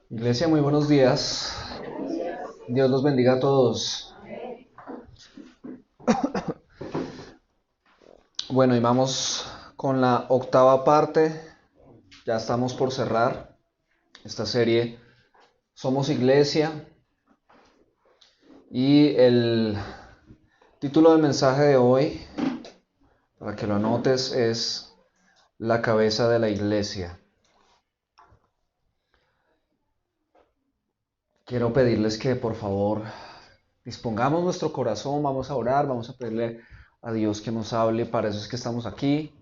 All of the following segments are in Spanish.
Iglesia, muy buenos días. Dios los bendiga a todos. Bueno, y vamos con la octava parte. Ya estamos por cerrar esta serie. Somos Iglesia. Y el título del mensaje de hoy, para que lo anotes, es La cabeza de la Iglesia. Quiero pedirles que por favor dispongamos nuestro corazón, vamos a orar, vamos a pedirle a Dios que nos hable. Para eso es que estamos aquí.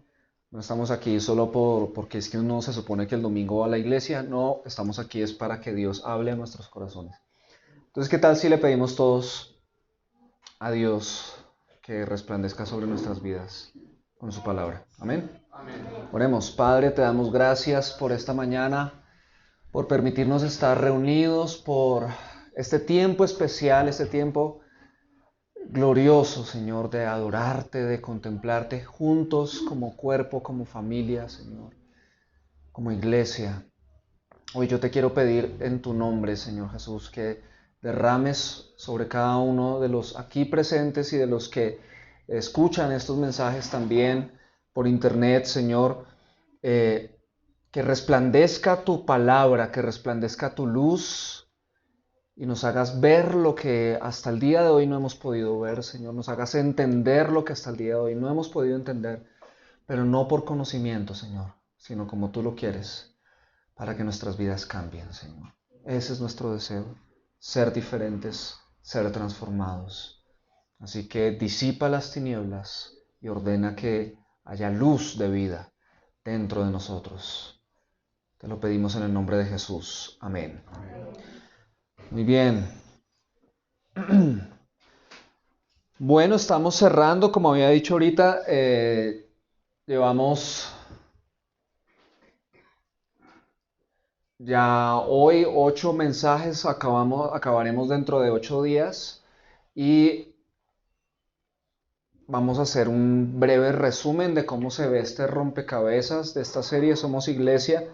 No estamos aquí solo porque es que uno se supone que el domingo va a la iglesia. No, estamos aquí es para que Dios hable a nuestros corazones. Entonces, ¿qué tal si le pedimos todos a Dios que resplandezca sobre nuestras vidas con su palabra? Amén. Amén. Oremos. Padre, te damos gracias por esta mañana, por permitirnos estar reunidos, por este tiempo especial, este tiempo glorioso, Señor, de adorarte, de contemplarte juntos como cuerpo, como familia, Señor, como iglesia. Hoy yo te quiero pedir en tu nombre, Señor Jesús, que derrames sobre cada uno de los aquí presentes y de los que escuchan estos mensajes también por internet, Señor, que resplandezca tu palabra, que resplandezca tu luz y nos hagas ver lo que hasta el día de hoy no hemos podido ver, Señor. Nos hagas entender lo que hasta el día de hoy no hemos podido entender, pero no por conocimiento, Señor, sino como tú lo quieres, para que nuestras vidas cambien, Señor. Ese es nuestro deseo, ser diferentes, ser transformados. Así que disipa las tinieblas y ordena que haya luz de vida dentro de nosotros. Te lo pedimos en el nombre de Jesús. Amén. Muy bien. Bueno, estamos cerrando, como había dicho ahorita, llevamos ya hoy 8 mensajes, acabaremos dentro de 8 días y vamos a hacer un breve resumen de cómo se ve este rompecabezas de esta serie Somos Iglesia.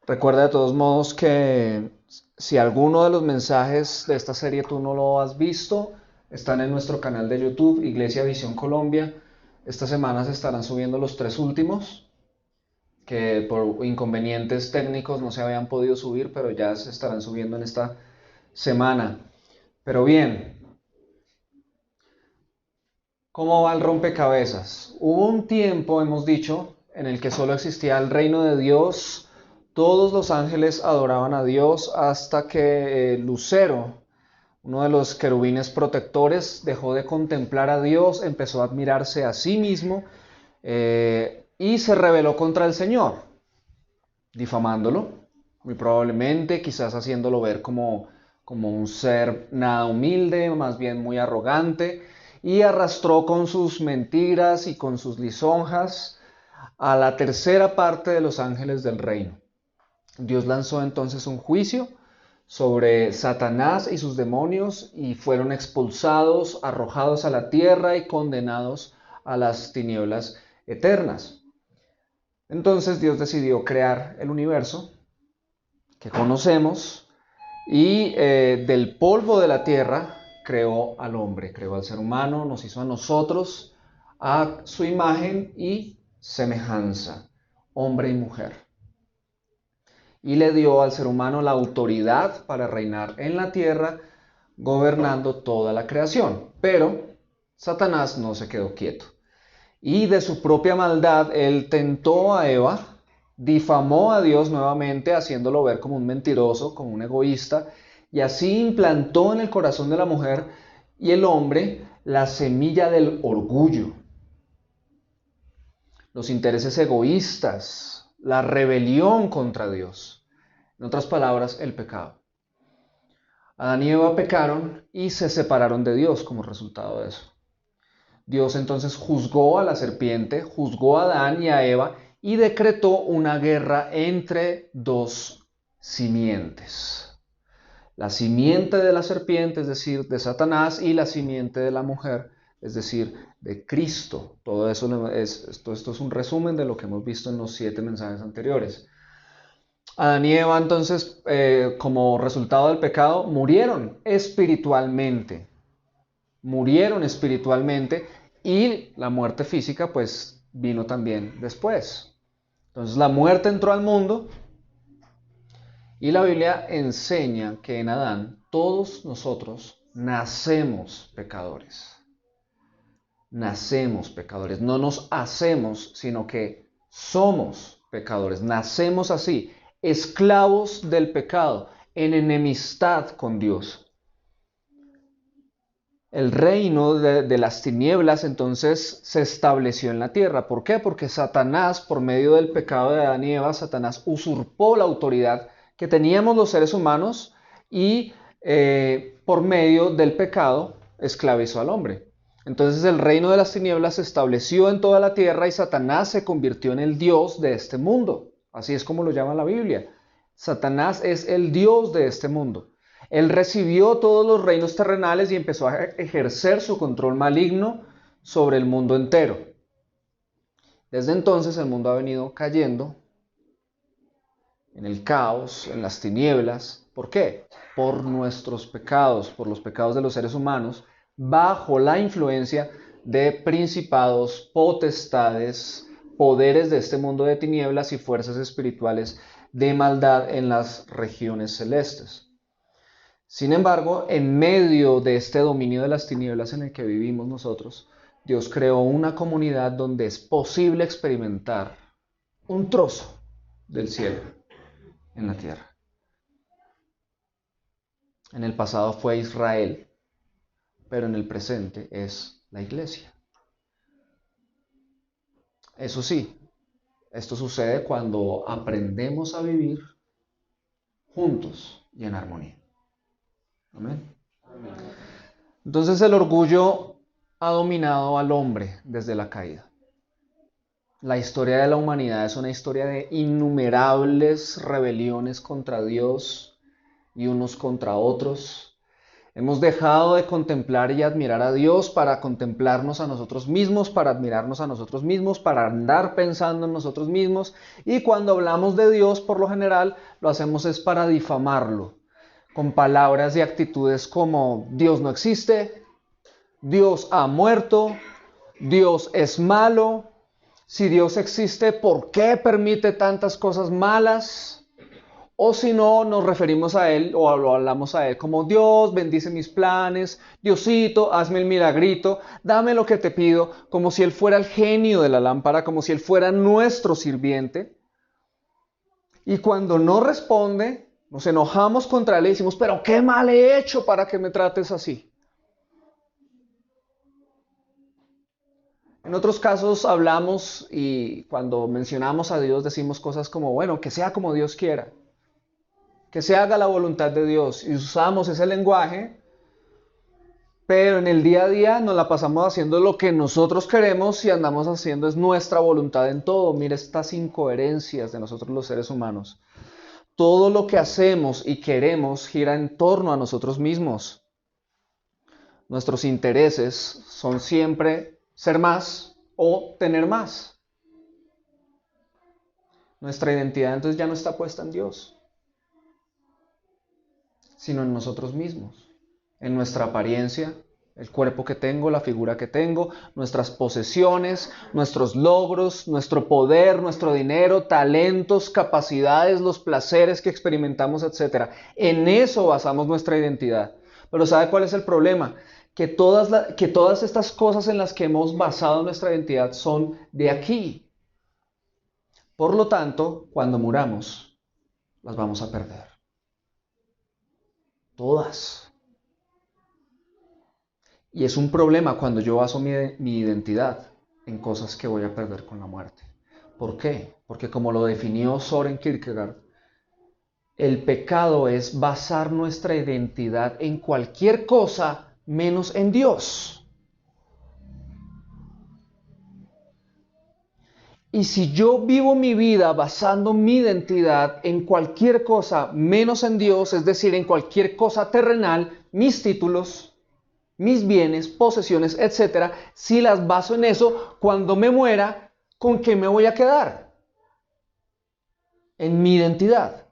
Recuerda de todos modos que si alguno de los mensajes de esta serie tú no lo has visto, están en nuestro canal de YouTube, Iglesia Visión Colombia. Esta semana se estarán subiendo los 3 últimos, que por inconvenientes técnicos no se habían podido subir, pero ya se estarán subiendo en esta semana. Pero bien, ¿cómo va el rompecabezas? Hubo un tiempo, hemos dicho, en el que solo existía el reino de Dios. Todos los ángeles adoraban a Dios hasta que Lucero, uno de los querubines protectores, dejó de contemplar a Dios, empezó a admirarse a sí mismo y se rebeló contra el Señor, difamándolo, muy probablemente, quizás haciéndolo ver como un ser nada humilde, más bien muy arrogante, y arrastró con sus mentiras y con sus lisonjas a la tercera parte de los ángeles del reino. Dios lanzó entonces un juicio sobre Satanás y sus demonios y fueron expulsados, arrojados a la tierra y condenados a las tinieblas eternas. Entonces Dios decidió crear el universo que conocemos y del polvo de la tierra creó al hombre, creó al ser humano, nos hizo a nosotros a su imagen y semejanza, hombre y mujer. Y le dio al ser humano la autoridad para reinar en la tierra, gobernando toda la creación. Pero Satanás no se quedó quieto. Y de su propia maldad, él tentó a Eva, difamó a Dios nuevamente, haciéndolo ver como un mentiroso, como un egoísta, y así implantó en el corazón de la mujer y el hombre la semilla del orgullo, los intereses egoístas, la rebelión contra Dios. En otras palabras, el pecado. Adán y Eva pecaron y se separaron de Dios como resultado de eso. Dios entonces juzgó a la serpiente, juzgó a Adán y a Eva y decretó una guerra entre dos simientes. La simiente de la serpiente, es decir, de Satanás, y la simiente de la mujer, es decir, de Cristo. Todo eso esto es un resumen de lo que hemos visto en los 7 mensajes anteriores. Adán y Eva entonces, como resultado del pecado, murieron espiritualmente y la muerte física pues vino también después. Entonces la muerte entró al mundo y la Biblia enseña que en Adán todos nosotros nacemos pecadores. Nacemos pecadores, no nos hacemos, sino que somos pecadores. Nacemos así, esclavos del pecado, en enemistad con Dios. El reino de las tinieblas entonces se estableció en la tierra. ¿Por qué? Porque Satanás, por medio del pecado de Adán y Eva, Satanás usurpó la autoridad que teníamos los seres humanos y por medio del pecado esclavizó al hombre. Entonces el reino de las tinieblas se estableció en toda la tierra y Satanás se convirtió en el Dios de este mundo. Así es como lo llama la Biblia. Satanás es el Dios de este mundo. Él recibió todos los reinos terrenales y empezó a ejercer su control maligno sobre el mundo entero. Desde entonces el mundo ha venido cayendo en el caos, en las tinieblas. ¿Por qué? Por nuestros pecados, por los pecados de los seres humanos, bajo la influencia de principados, potestades, poderes de este mundo de tinieblas y fuerzas espirituales de maldad en las regiones celestes. Sin embargo, en medio de este dominio de las tinieblas en el que vivimos nosotros, Dios creó una comunidad donde es posible experimentar un trozo del cielo en la tierra. En el pasado fue Israel, pero en el presente es la iglesia. Eso sí, esto sucede cuando aprendemos a vivir juntos y en armonía. Amén. Entonces el orgullo ha dominado al hombre desde la caída. La historia de la humanidad es una historia de innumerables rebeliones contra Dios y unos contra otros. Hemos dejado de contemplar y admirar a Dios para contemplarnos a nosotros mismos, para admirarnos a nosotros mismos, para andar pensando en nosotros mismos. Y cuando hablamos de Dios, por lo general, lo hacemos es para difamarlo, con palabras y actitudes como Dios no existe, Dios ha muerto, Dios es malo. Si Dios existe, ¿por qué permite tantas cosas malas? O si no, nos referimos a Él o lo hablamos a Él como Dios, bendice mis planes, Diosito, hazme el milagrito, dame lo que te pido, como si Él fuera el genio de la lámpara, como si Él fuera nuestro sirviente. Y cuando no responde, nos enojamos contra Él y decimos, pero qué mal he hecho para que me trates así. En otros casos hablamos y cuando mencionamos a Dios decimos cosas como, bueno, que sea como Dios quiera, que se haga la voluntad de Dios. Y usamos ese lenguaje, pero en el día a día nos la pasamos haciendo lo que nosotros queremos y andamos haciendo es nuestra voluntad en todo. Mira estas incoherencias de nosotros los seres humanos. Todo lo que hacemos y queremos gira en torno a nosotros mismos. Nuestros intereses son siempre ser más o tener más. Nuestra identidad entonces ya no está puesta en Dios, sino en nosotros mismos, en nuestra apariencia, el cuerpo que tengo, la figura que tengo, nuestras posesiones, nuestros logros, nuestro poder, nuestro dinero, talentos, capacidades, los placeres que experimentamos, etc. En eso basamos nuestra identidad. Pero ¿sabe cuál es el problema? Que todas estas cosas en las que hemos basado nuestra identidad son de aquí. Por lo tanto, cuando muramos, las vamos a perder. Todas. Y es un problema cuando yo baso mi identidad en cosas que voy a perder con la muerte. ¿Por qué? Porque como lo definió Søren Kierkegaard, el pecado es basar nuestra identidad en cualquier cosa menos en Dios. Y si yo vivo mi vida basando mi identidad en cualquier cosa menos en Dios, es decir, en cualquier cosa terrenal, mis títulos, mis bienes, posesiones, etc., si las baso en eso, cuando me muera, ¿con qué me voy a quedar? En mi identidad.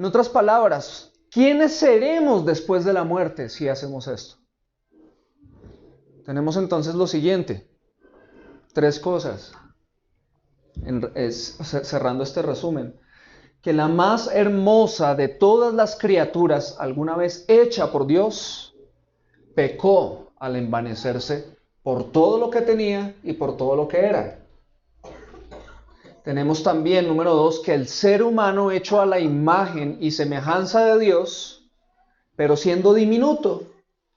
En otras palabras, ¿quiénes seremos después de la muerte si hacemos esto? Tenemos entonces lo siguiente, 3 cosas, cerrando este resumen, que la más hermosa de todas las criaturas alguna vez hecha por Dios, pecó al envanecerse por todo lo que tenía y por todo lo que era. Tenemos también, número 2, que el ser humano hecho a la imagen y semejanza de Dios, pero siendo diminuto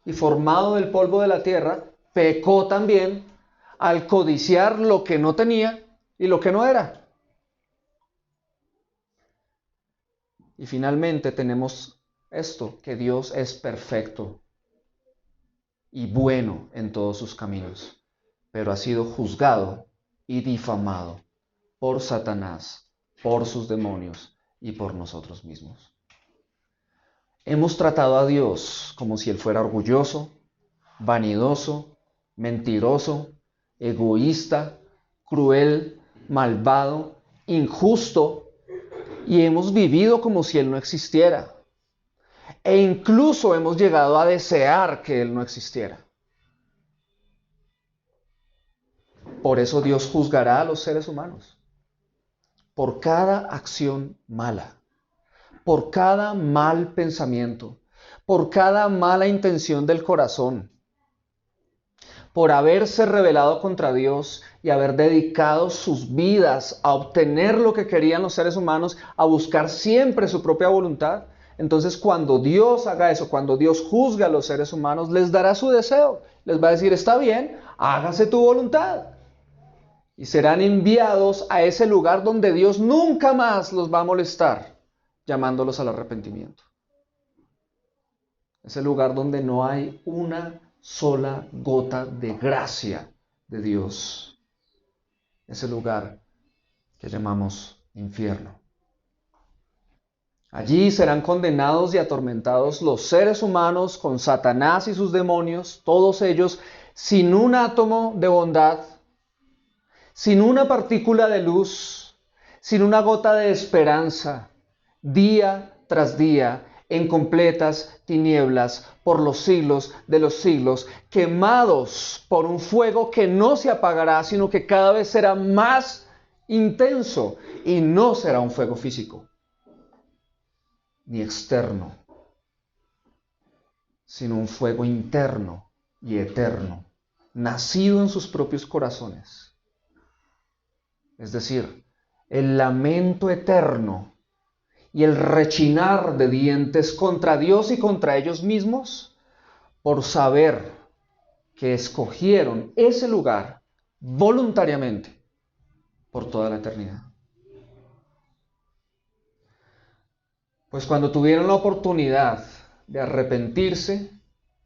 y formado del polvo de la tierra, pecó también al codiciar lo que no tenía y lo que no era. Y finalmente tenemos esto, que Dios es perfecto y bueno en todos sus caminos, pero ha sido juzgado y difamado por Satanás, por sus demonios y por nosotros mismos. Hemos tratado a Dios como si Él fuera orgulloso, vanidoso, mentiroso, egoísta, cruel, malvado, injusto, y hemos vivido como si Él no existiera. E incluso hemos llegado a desear que Él no existiera. Por eso Dios juzgará a los seres humanos. Por cada acción mala, por cada mal pensamiento, por cada mala intención del corazón, por haberse rebelado contra Dios y haber dedicado sus vidas a obtener lo que querían los seres humanos, a buscar siempre su propia voluntad. Entonces, cuando Dios haga eso, cuando Dios juzga a los seres humanos, les dará su deseo. Les va a decir, está bien, hágase tu voluntad. Y serán enviados a ese lugar donde Dios nunca más los va a molestar, llamándolos al arrepentimiento. Ese lugar donde no hay una sola gota de gracia de Dios. Ese lugar que llamamos infierno. Allí serán condenados y atormentados los seres humanos con Satanás y sus demonios, todos ellos sin un átomo de bondad, sin una partícula de luz, sin una gota de esperanza, día tras día, en completas tinieblas, por los siglos de los siglos, quemados por un fuego que no se apagará, sino que cada vez será más intenso, y no será un fuego físico, ni externo, sino un fuego interno y eterno, nacido en sus propios corazones. Es decir, el lamento eterno y el rechinar de dientes contra Dios y contra ellos mismos por saber que escogieron ese lugar voluntariamente por toda la eternidad. Pues cuando tuvieron la oportunidad de arrepentirse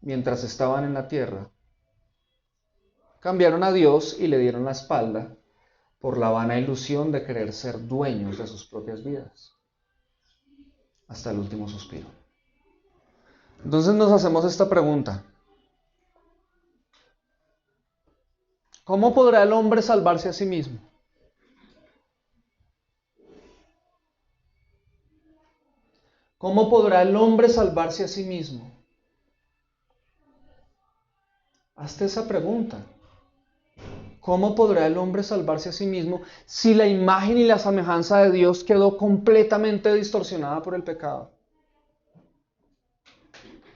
mientras estaban en la tierra, cambiaron a Dios y le dieron la espalda por la vana ilusión de querer ser dueños de sus propias vidas, hasta el último suspiro. Entonces nos hacemos esta pregunta: ¿cómo podrá el hombre salvarse a sí mismo? ¿Cómo podrá el hombre salvarse a sí mismo? Hazte esa pregunta. ¿Cómo podrá el hombre salvarse a sí mismo si la imagen y la semejanza de Dios quedó completamente distorsionada por el pecado?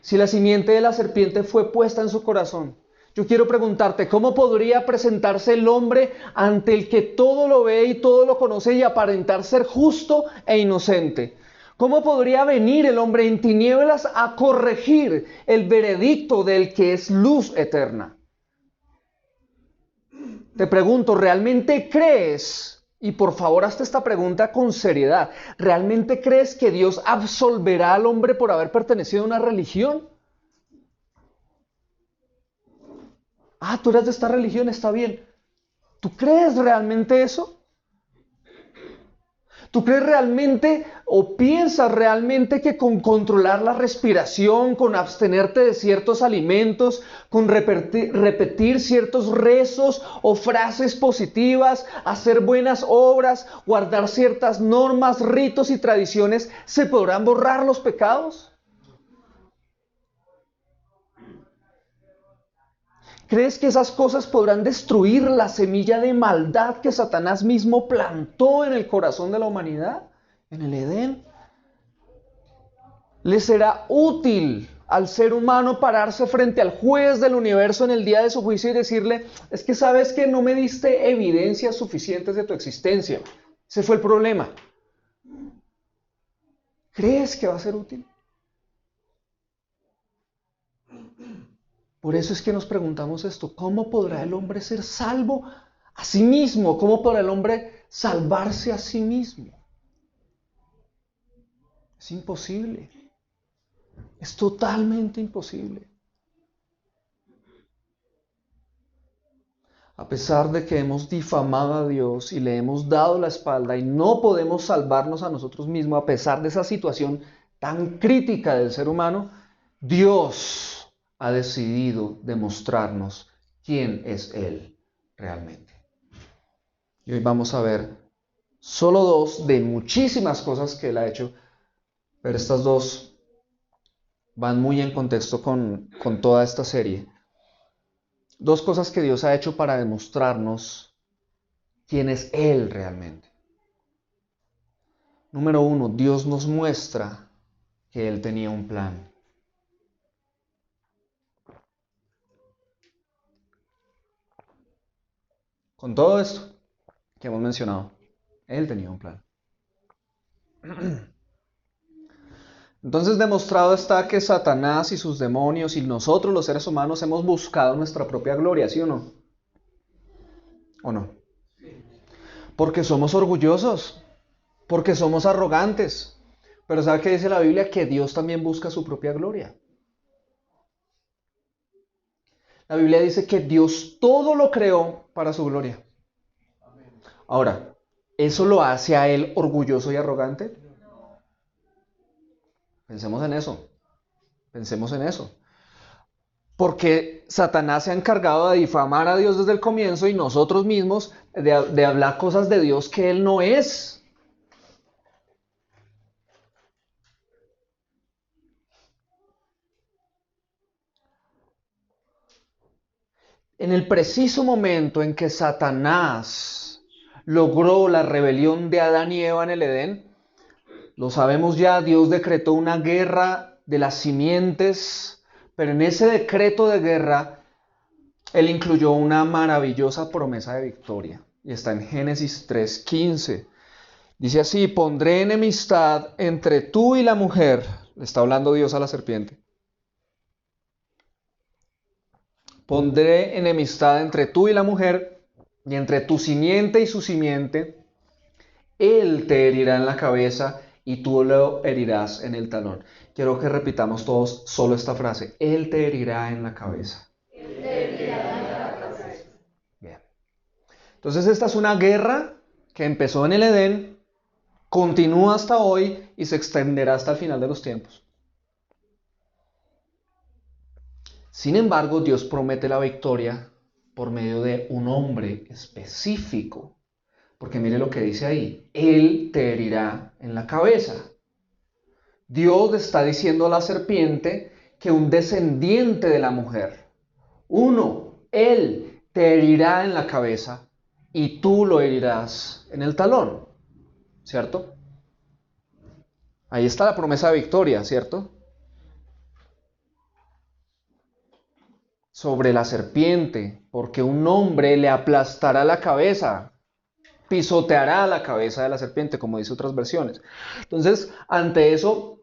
Si la simiente de la serpiente fue puesta en su corazón, yo quiero preguntarte, ¿cómo podría presentarse el hombre ante el que todo lo ve y todo lo conoce y aparentar ser justo e inocente? ¿Cómo podría venir el hombre en tinieblas a corregir el veredicto del que es luz eterna? Te pregunto, ¿realmente crees? Y por favor, hazte esta pregunta con seriedad. ¿Realmente crees que Dios absolverá al hombre por haber pertenecido a una religión? Ah, tú eres de esta religión, está bien. ¿Tú crees realmente eso? ¿Tú crees realmente ¿O piensas realmente que con controlar la respiración, con abstenerte de ciertos alimentos, con repetir ciertos rezos o frases positivas, hacer buenas obras, guardar ciertas normas, ritos y tradiciones, se podrán borrar los pecados? ¿Crees que esas cosas podrán destruir la semilla de maldad que Satanás mismo plantó en el corazón de la humanidad, en el Edén? ¿Le será útil al ser humano pararse frente al juez del universo en el día de su juicio y decirle: es que sabes que no me diste evidencias suficientes de tu existencia? Ese fue el problema. ¿Crees que va a ser útil? Por eso es que nos preguntamos esto: ¿cómo podrá el hombre ser salvo a sí mismo? ¿Cómo podrá el hombre salvarse a sí mismo? Es imposible. Es totalmente imposible. A pesar de que hemos difamado a Dios y le hemos dado la espalda y no podemos salvarnos a nosotros mismos, a pesar de esa situación tan crítica del ser humano, Dios ha decidido demostrarnos quién es Él realmente. Y hoy vamos a ver solo dos de muchísimas cosas que Él ha hecho, pero estas dos van muy en contexto con toda esta serie. Dos cosas que Dios ha hecho para demostrarnos quién es Él realmente. Número uno, Dios nos muestra que Él tenía un plan. Con todo esto que hemos mencionado, Él tenía un plan. Entonces, demostrado está que Satanás y sus demonios y nosotros los seres humanos hemos buscado nuestra propia gloria, ¿sí o no? ¿O no? Porque somos orgullosos, porque somos arrogantes. Pero ¿sabe qué dice la Biblia? Que Dios también busca su propia gloria. La Biblia dice que Dios todo lo creó para su gloria. Ahora, ¿eso lo hace a Él orgulloso y arrogante? Pensemos en eso. Pensemos en eso. Porque Satanás se ha encargado de difamar a Dios desde el comienzo y nosotros mismos de hablar cosas de Dios que Él no es. En el preciso momento en que Satanás logró la rebelión de Adán y Eva en el Edén, lo sabemos ya, Dios decretó una guerra de las simientes, pero en ese decreto de guerra, Él incluyó una maravillosa promesa de victoria. Y está en Génesis 3:15. Dice así: pondré enemistad entre tú y la mujer. Le está hablando Dios a la serpiente. Pondré enemistad entre tú y la mujer, y entre tu simiente y su simiente. Él te herirá en la cabeza y tú lo herirás en el talón. Quiero que repitamos todos solo esta frase: Él te herirá en la cabeza. Él te herirá en la cabeza. Bien. Entonces esta es una guerra que empezó en el Edén, continúa hasta hoy y se extenderá hasta el final de los tiempos. Sin embargo, Dios promete la victoria por medio de un hombre específico. Porque mire lo que dice ahí: Él te herirá en la cabeza. Dios le está diciendo a la serpiente que un descendiente de la mujer, Él te herirá en la cabeza y tú lo herirás en el talón. ¿Cierto? Ahí está la promesa de victoria, ¿cierto? Sobre la serpiente, porque un hombre le aplastará la cabeza, pisoteará la cabeza de la serpiente, como dice otras versiones. Entonces, ante eso,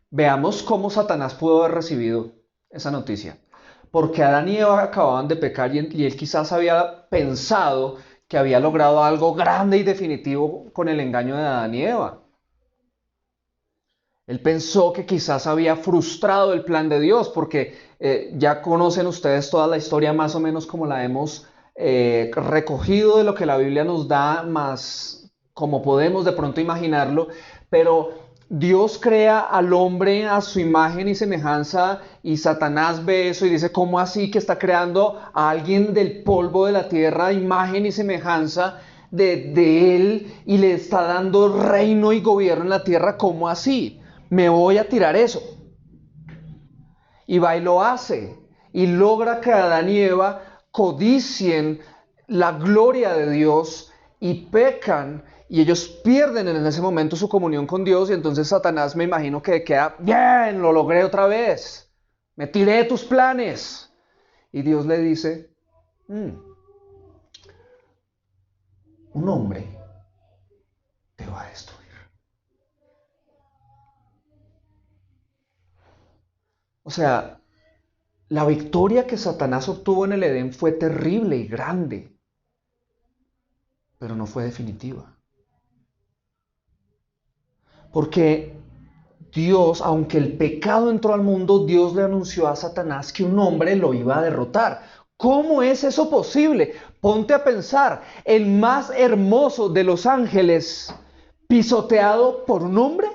veamos cómo Satanás pudo haber recibido esa noticia. Porque Adán y Eva acababan de pecar y él quizás había pensado que había logrado algo grande y definitivo con el engaño de Adán y Eva. Él pensó que quizás había frustrado el plan de Dios, porque ya conocen ustedes toda la historia más o menos como la hemos recogido de lo que la Biblia nos da, más como podemos de pronto imaginarlo, pero Dios crea al hombre a su imagen y semejanza y Satanás ve eso y dice, ¿cómo así que está creando a alguien del polvo de la tierra, imagen y semejanza de él y le está dando reino y gobierno en la tierra? ¿Cómo así? Me voy a tirar eso. Y va y lo hace y logra que Adán y Eva codicien la gloria de Dios y pecan y ellos pierden en ese momento su comunión con Dios y entonces Satanás me imagino que queda, bien, lo logré otra vez, me tiré de tus planes. Y Dios le dice, un hombre te va a destruir. O sea, la victoria que Satanás obtuvo en el Edén fue terrible y grande, pero no fue definitiva. Porque Dios, aunque el pecado entró al mundo, Dios le anunció a Satanás que un hombre lo iba a derrotar. ¿Cómo es eso posible? Ponte a pensar, el más hermoso de los ángeles pisoteado por un hombre.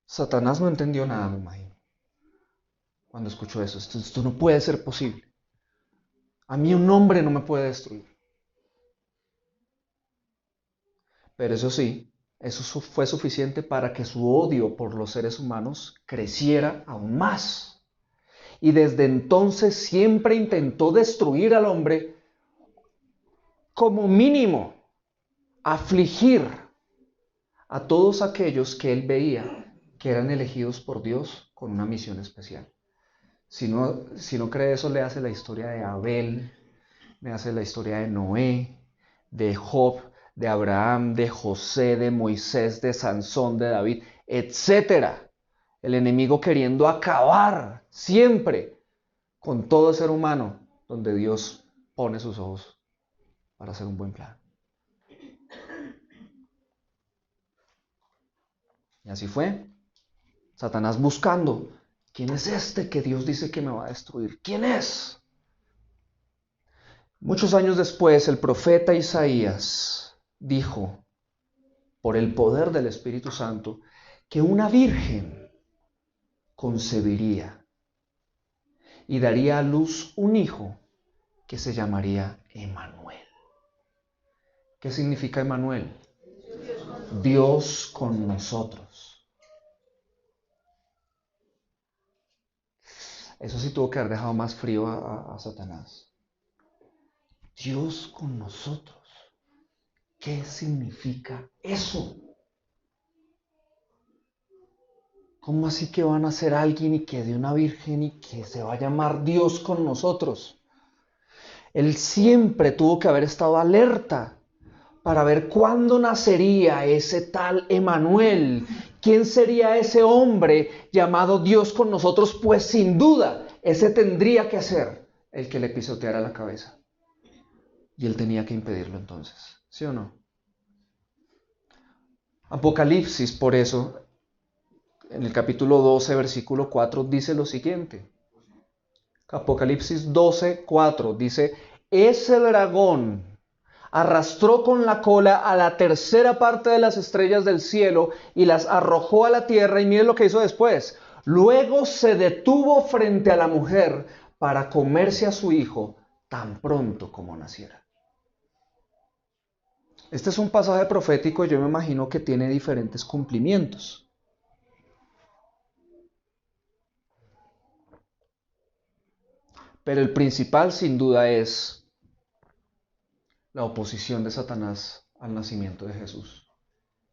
Satanás no entendió nada, me imagino, cuando escuchó eso. Esto no puede ser posible. A mí un hombre no me puede destruir. Pero eso sí, eso fue suficiente para que su odio por los seres humanos creciera aún más. Y desde entonces siempre intentó destruir al hombre, como mínimo, afligir a todos aquellos que él veía que eran elegidos por Dios con una misión especial. Si no cree eso, le hace la historia de Abel, le hace la historia de Noé, de Job, de Abraham, de José, de Moisés, de Sansón, de David, etcétera. El enemigo queriendo acabar siempre con todo ser humano donde Dios pone sus ojos para hacer un buen plan. Y así fue. Satanás buscando, ¿quién es este que Dios dice que me va a destruir? ¿Quién es? Muchos años después, el profeta Isaías dijo, por el poder del Espíritu Santo, que una virgen concebiría y daría a luz un hijo que se llamaría Emmanuel. ¿Qué significa Emmanuel? Dios con nosotros. Eso sí tuvo que haber dejado más frío a Satanás. Dios con nosotros. ¿Qué significa eso? ¿Cómo así que van a ser alguien y que de una virgen y que se va a llamar Dios con nosotros? Él siempre tuvo que haber estado alerta para ver cuándo nacería ese tal Emmanuel. ¿Quién sería ese hombre llamado Dios con nosotros? Pues sin duda, ese tendría que ser el que le pisoteara la cabeza. Y él tenía que impedirlo entonces, ¿sí o no? Apocalipsis, por eso, en el capítulo 12, versículo 4, dice lo siguiente. Apocalipsis 12, 4, dice, ese dragón arrastró con la cola a la tercera parte de las estrellas del cielo y las arrojó a la tierra, y miren lo que hizo después. Luego se detuvo frente a la mujer para comerse a su hijo tan pronto como naciera. Este es un pasaje profético y yo me imagino que tiene diferentes cumplimientos. Pero el principal sin duda es la oposición de Satanás al nacimiento de Jesús.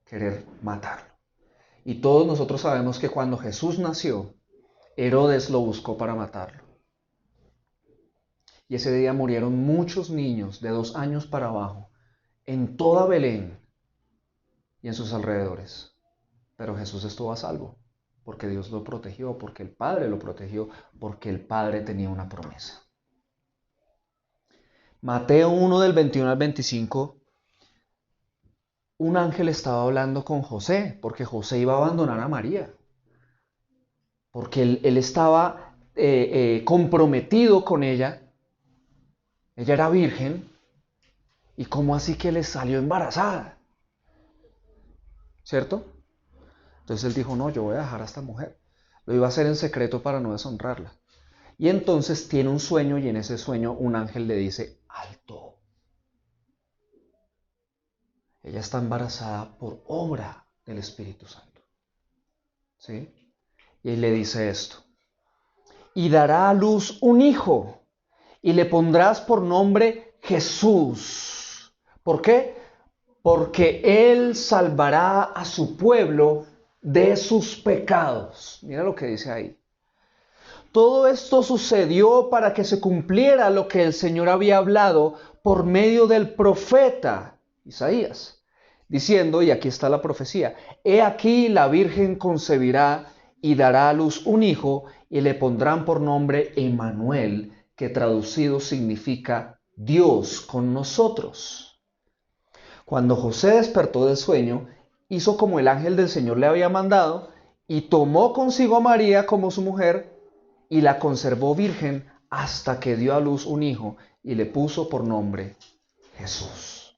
Querer matarlo. Y todos nosotros sabemos que cuando Jesús nació, Herodes lo buscó para matarlo. Y ese día murieron muchos niños de 2 años para abajo, en toda Belén y en sus alrededores. Pero Jesús estuvo a salvo, porque Dios lo protegió, porque el Padre lo protegió, porque el Padre tenía una promesa. Mateo 1 del 21 al 25, un ángel estaba hablando con José, porque José iba a abandonar a María, porque él estaba comprometido con ella. Ella era virgen ¿Y cómo así que le salió embarazada? ¿Cierto? Entonces él dijo, no, yo voy a dejar a esta mujer. Lo iba a hacer en secreto para no deshonrarla. Y entonces tiene un sueño y en ese sueño un ángel le dice, alto. Ella está embarazada por obra del Espíritu Santo. ¿Sí? Y le dice esto. Y dará a luz un hijo y le pondrás por nombre Jesús. ¿Por qué? Porque él salvará a su pueblo de sus pecados. Mira lo que dice ahí. Todo esto sucedió para que se cumpliera lo que el Señor había hablado por medio del profeta Isaías, diciendo, y aquí está la profecía, he aquí la Virgen concebirá y dará a luz un hijo y le pondrán por nombre Emmanuel, que traducido significa Dios con nosotros. Cuando José despertó del sueño, hizo como el ángel del Señor le había mandado y tomó consigo a María como su mujer y la conservó virgen hasta que dio a luz un hijo y le puso por nombre Jesús.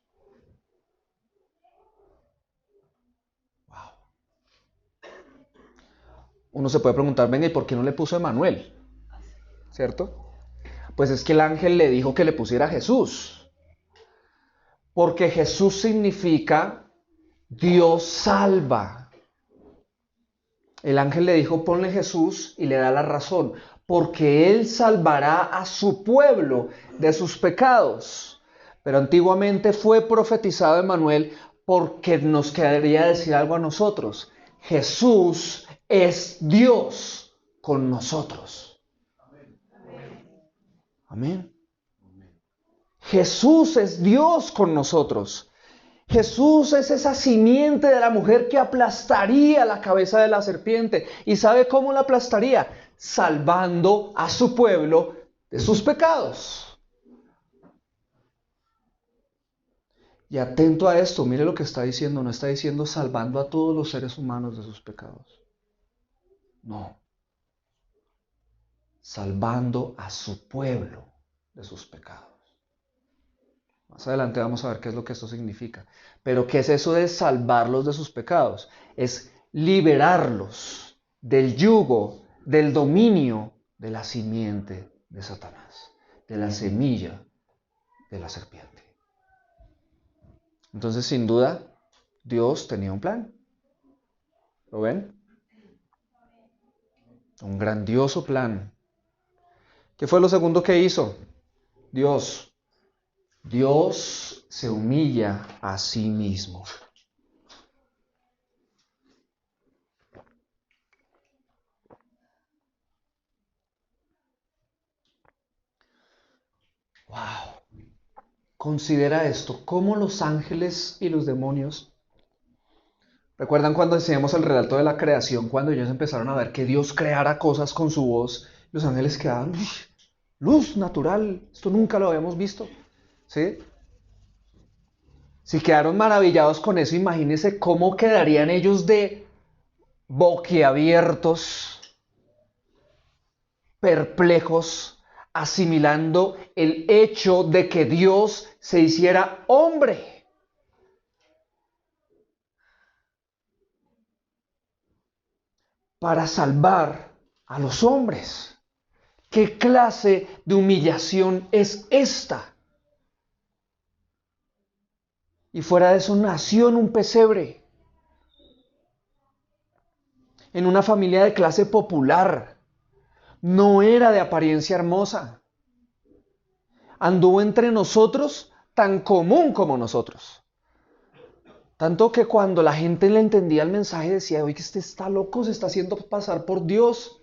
Wow. Uno se puede preguntar, venga, ¿y por qué no le puso Emmanuel? ¿Cierto? Pues es que el ángel le dijo que le pusiera Jesús. Porque Jesús significa Dios salva. El ángel le dijo, ponle Jesús y le da la razón. Porque Él salvará a su pueblo de sus pecados. Pero antiguamente fue profetizado Emmanuel porque nos quedaría decir algo a nosotros. Jesús es Dios con nosotros. Amén. Jesús es Dios con nosotros. Jesús es esa simiente de la mujer que aplastaría la cabeza de la serpiente. ¿Y sabe cómo la aplastaría? Salvando a su pueblo de sus pecados. Y atento a esto, mire lo que está diciendo. No está diciendo salvando a todos los seres humanos de sus pecados. No. Salvando a su pueblo de sus pecados. Más adelante vamos a ver qué es lo que esto significa. Pero ¿qué es eso de salvarlos de sus pecados? Es liberarlos del yugo, del dominio de la simiente de Satanás, de la semilla de la serpiente. Entonces, sin duda, Dios tenía un plan. ¿Lo ven? Un grandioso plan. ¿Qué fue lo segundo que hizo? Dios se humilla a sí mismo. Wow. Considera esto, cómo los ángeles y los demonios, ¿recuerdan cuando enseñamos el relato de la creación, cuando ellos empezaron a ver que Dios creara cosas con su voz, los ángeles quedaban, luz natural, esto nunca lo habíamos visto, ¿sí? Si quedaron maravillados con eso, imagínense cómo quedarían ellos de boquiabiertos, perplejos, asimilando el hecho de que Dios se hiciera hombre. Para salvar a los hombres. ¿Qué clase de humillación es esta? Y fuera de eso nació en un pesebre, en una familia de clase popular. No era de apariencia hermosa. Anduvo entre nosotros tan común como nosotros. Tanto que cuando la gente le entendía el mensaje decía, oye, que este está loco, se está haciendo pasar por Dios.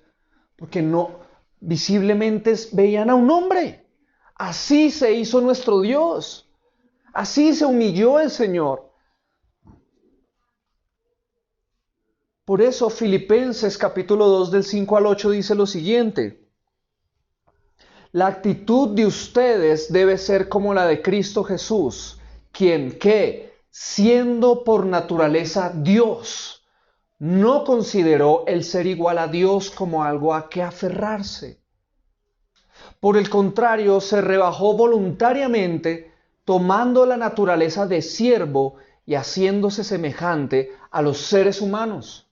Porque no, visiblemente veían a un hombre. Así se hizo nuestro Dios. Así se humilló el Señor. Por eso Filipenses capítulo 2 del 5 al 8 dice lo siguiente. La actitud de ustedes debe ser como la de Cristo Jesús, quien que, siendo por naturaleza Dios, no consideró el ser igual a Dios como algo a que aferrarse. Por el contrario, se rebajó voluntariamente, tomando la naturaleza de siervo y haciéndose semejante a los seres humanos.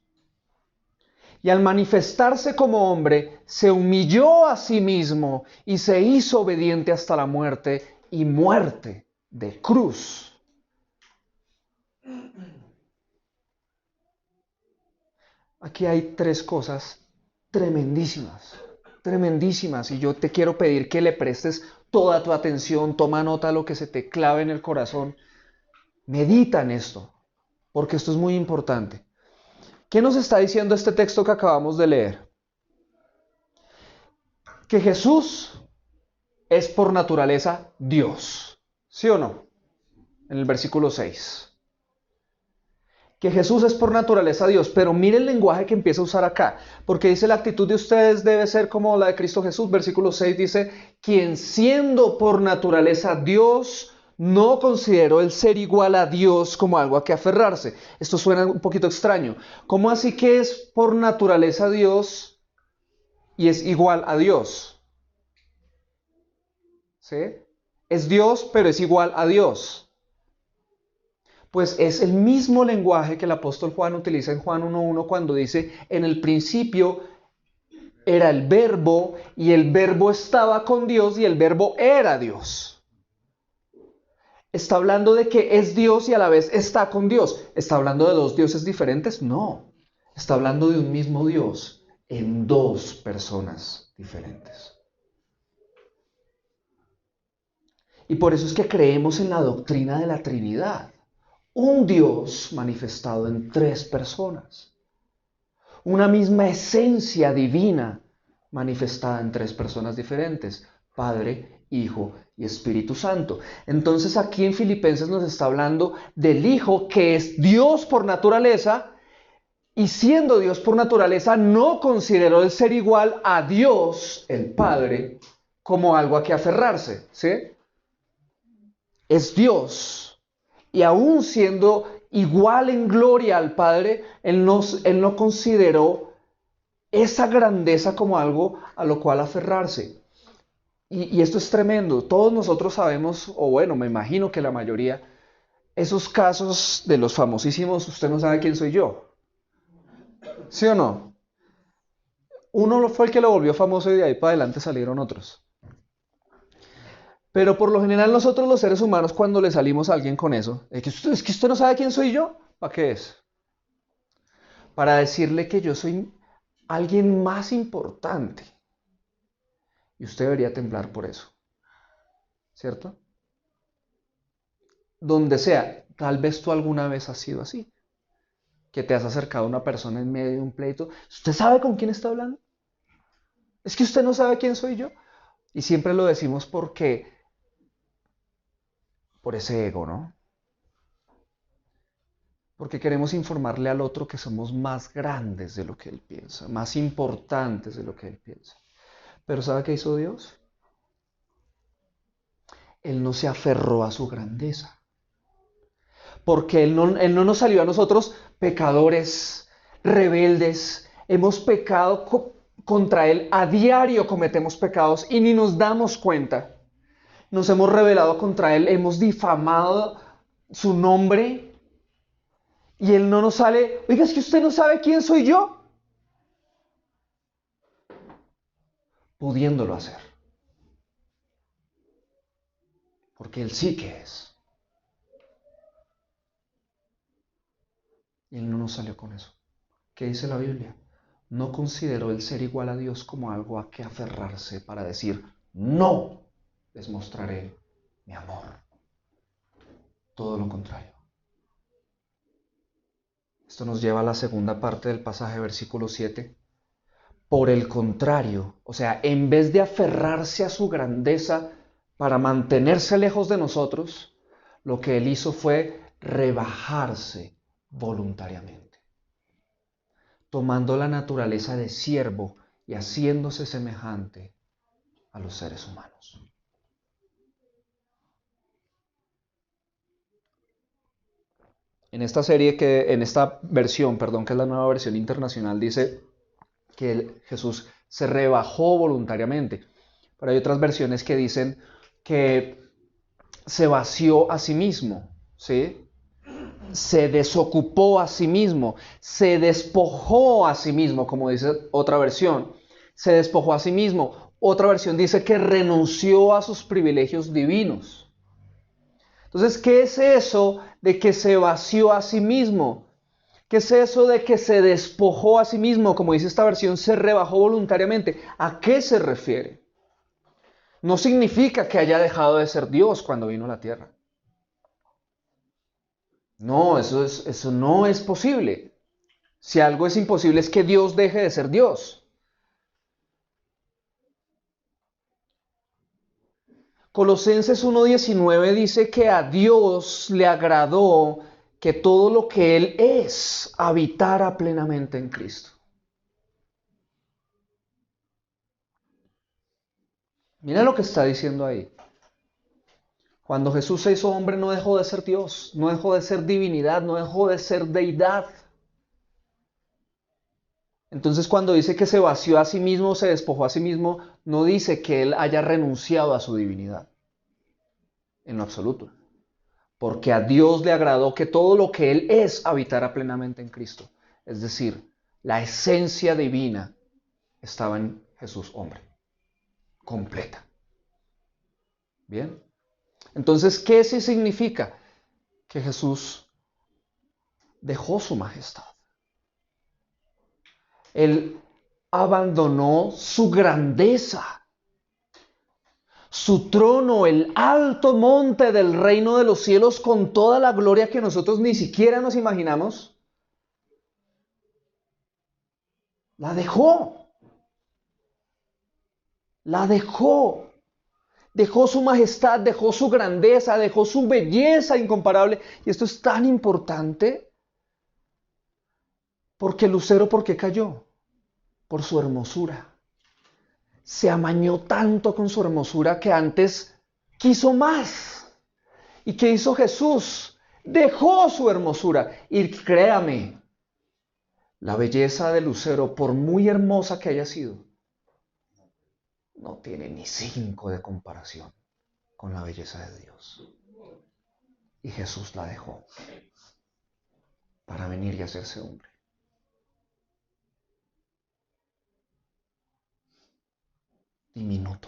Y al manifestarse como hombre, se humilló a sí mismo y se hizo obediente hasta la muerte y muerte de cruz. Aquí hay tres cosas tremendísimas, tremendísimas, y yo te quiero pedir que le prestes toda tu atención, toma nota de lo que se te clave en el corazón, medita en esto, porque esto es muy importante. ¿Qué nos está diciendo este texto que acabamos de leer? Que Jesús es por naturaleza Dios, ¿sí o no? En el versículo 6. Que Jesús es por naturaleza Dios, pero mire el lenguaje que empieza a usar acá, porque dice la actitud de ustedes debe ser como la de Cristo Jesús. Versículo 6 dice, quien siendo por naturaleza Dios, no consideró el ser igual a Dios como algo a que aferrarse. Esto suena un poquito extraño. ¿Cómo así que es por naturaleza Dios y es igual a Dios? ¿Sí? Es Dios, pero es igual a Dios. Pues es el mismo lenguaje que el apóstol Juan utiliza en Juan 1.1 cuando dice, en el principio era el verbo y el verbo estaba con Dios y el verbo era Dios. ¿Está hablando de que es Dios y a la vez está con Dios? ¿Está hablando de dos dioses diferentes? No. Está hablando de un mismo Dios en dos personas diferentes. Y por eso es que creemos en la doctrina de la Trinidad. Un Dios manifestado en tres personas. Una misma esencia divina manifestada en tres personas diferentes. Padre, Hijo y Espíritu Santo. Entonces aquí en Filipenses nos está hablando del Hijo que es Dios por naturaleza y siendo Dios por naturaleza no consideró el ser igual a Dios, el Padre, como algo a que aferrarse. ¿Sí? Es Dios. Y aún siendo igual en gloria al Padre, Él no consideró esa grandeza como algo a lo cual aferrarse. Y esto es tremendo. Todos nosotros sabemos, o bueno, me imagino que la mayoría, esos casos de los famosísimos, usted no sabe quién soy yo. ¿Sí o no? Uno fue el que lo volvió famoso y de ahí para adelante salieron otros. Pero por lo general nosotros los seres humanos cuando le salimos a alguien con eso, es que usted no sabe quién soy yo, ¿para qué es? Para decirle que yo soy alguien más importante. Y usted debería temblar por eso. ¿Cierto? Donde sea, tal vez tú alguna vez has sido así. Que te has acercado a una persona en medio de un pleito. ¿Usted sabe con quién está hablando? Es que usted no sabe quién soy yo. Y siempre lo decimos por ese ego, ¿no? Porque queremos informarle al otro que somos más grandes de lo que él piensa, más importantes de lo que él piensa. Pero ¿sabe qué hizo Dios? Él no se aferró a su grandeza. Porque Él no nos salió a nosotros pecadores, rebeldes. Hemos pecado contra Él. A diario cometemos pecados y ni nos damos cuenta. Nos hemos rebelado contra Él, hemos difamado su nombre. Y Él no nos sale, oiga, es que usted no sabe quién soy yo. Pudiéndolo hacer. Porque Él sí que es. Y Él no nos salió con eso. ¿Qué dice la Biblia? No consideró el ser igual a Dios como algo a que aferrarse para decir, no les mostraré mi amor. Todo lo contrario. Esto nos lleva a la segunda parte del pasaje, versículo 7. Por el contrario, o sea, en vez de aferrarse a su grandeza para mantenerse lejos de nosotros, lo que Él hizo fue rebajarse voluntariamente, tomando la naturaleza de siervo y haciéndose semejante a los seres humanos. En esta versión, que es la nueva versión internacional, dice que Jesús se rebajó voluntariamente. Pero hay otras versiones que dicen que se vació a sí mismo, ¿sí? Se desocupó a sí mismo, se despojó a sí mismo, como dice otra versión. Se despojó a sí mismo. Otra versión dice que renunció a sus privilegios divinos. Entonces, ¿qué es eso de que se vació a sí mismo? ¿Qué es eso de que se despojó a sí mismo? Como dice esta versión, se rebajó voluntariamente. ¿A qué se refiere? No significa que haya dejado de ser Dios cuando vino a la tierra. No, eso no es posible. Si algo es imposible es que Dios deje de ser Dios. Colosenses 1:19 dice que a Dios le agradó que todo lo que Él es habitara plenamente en Cristo. Mira lo que está diciendo ahí. Cuando Jesús se hizo hombre no dejó de ser Dios, no dejó de ser divinidad, no dejó de ser deidad. Entonces cuando dice que se vació a sí mismo, se despojó a sí mismo, no dice que Él haya renunciado a su divinidad, en lo absoluto. Porque a Dios le agradó que todo lo que Él es habitara plenamente en Cristo. Es decir, la esencia divina estaba en Jesús hombre, completa. ¿Bien? Entonces, ¿qué sí significa? Que Jesús dejó su majestad. Él abandonó su grandeza, su trono, el alto monte del reino de los cielos con toda la gloria que nosotros ni siquiera nos imaginamos. La dejó. La dejó. Dejó su majestad, dejó su grandeza, dejó su belleza incomparable. Y esto es tan importante porque Lucero, ¿por qué cayó? Por su hermosura. Se amañó tanto con su hermosura que antes quiso más. ¿Y qué hizo Jesús? Dejó su hermosura. Y créame, la belleza de Lucero, por muy hermosa que haya sido, no tiene ni 5 de comparación con la belleza de Dios. Y Jesús la dejó para venir y hacerse hombre. Diminuto,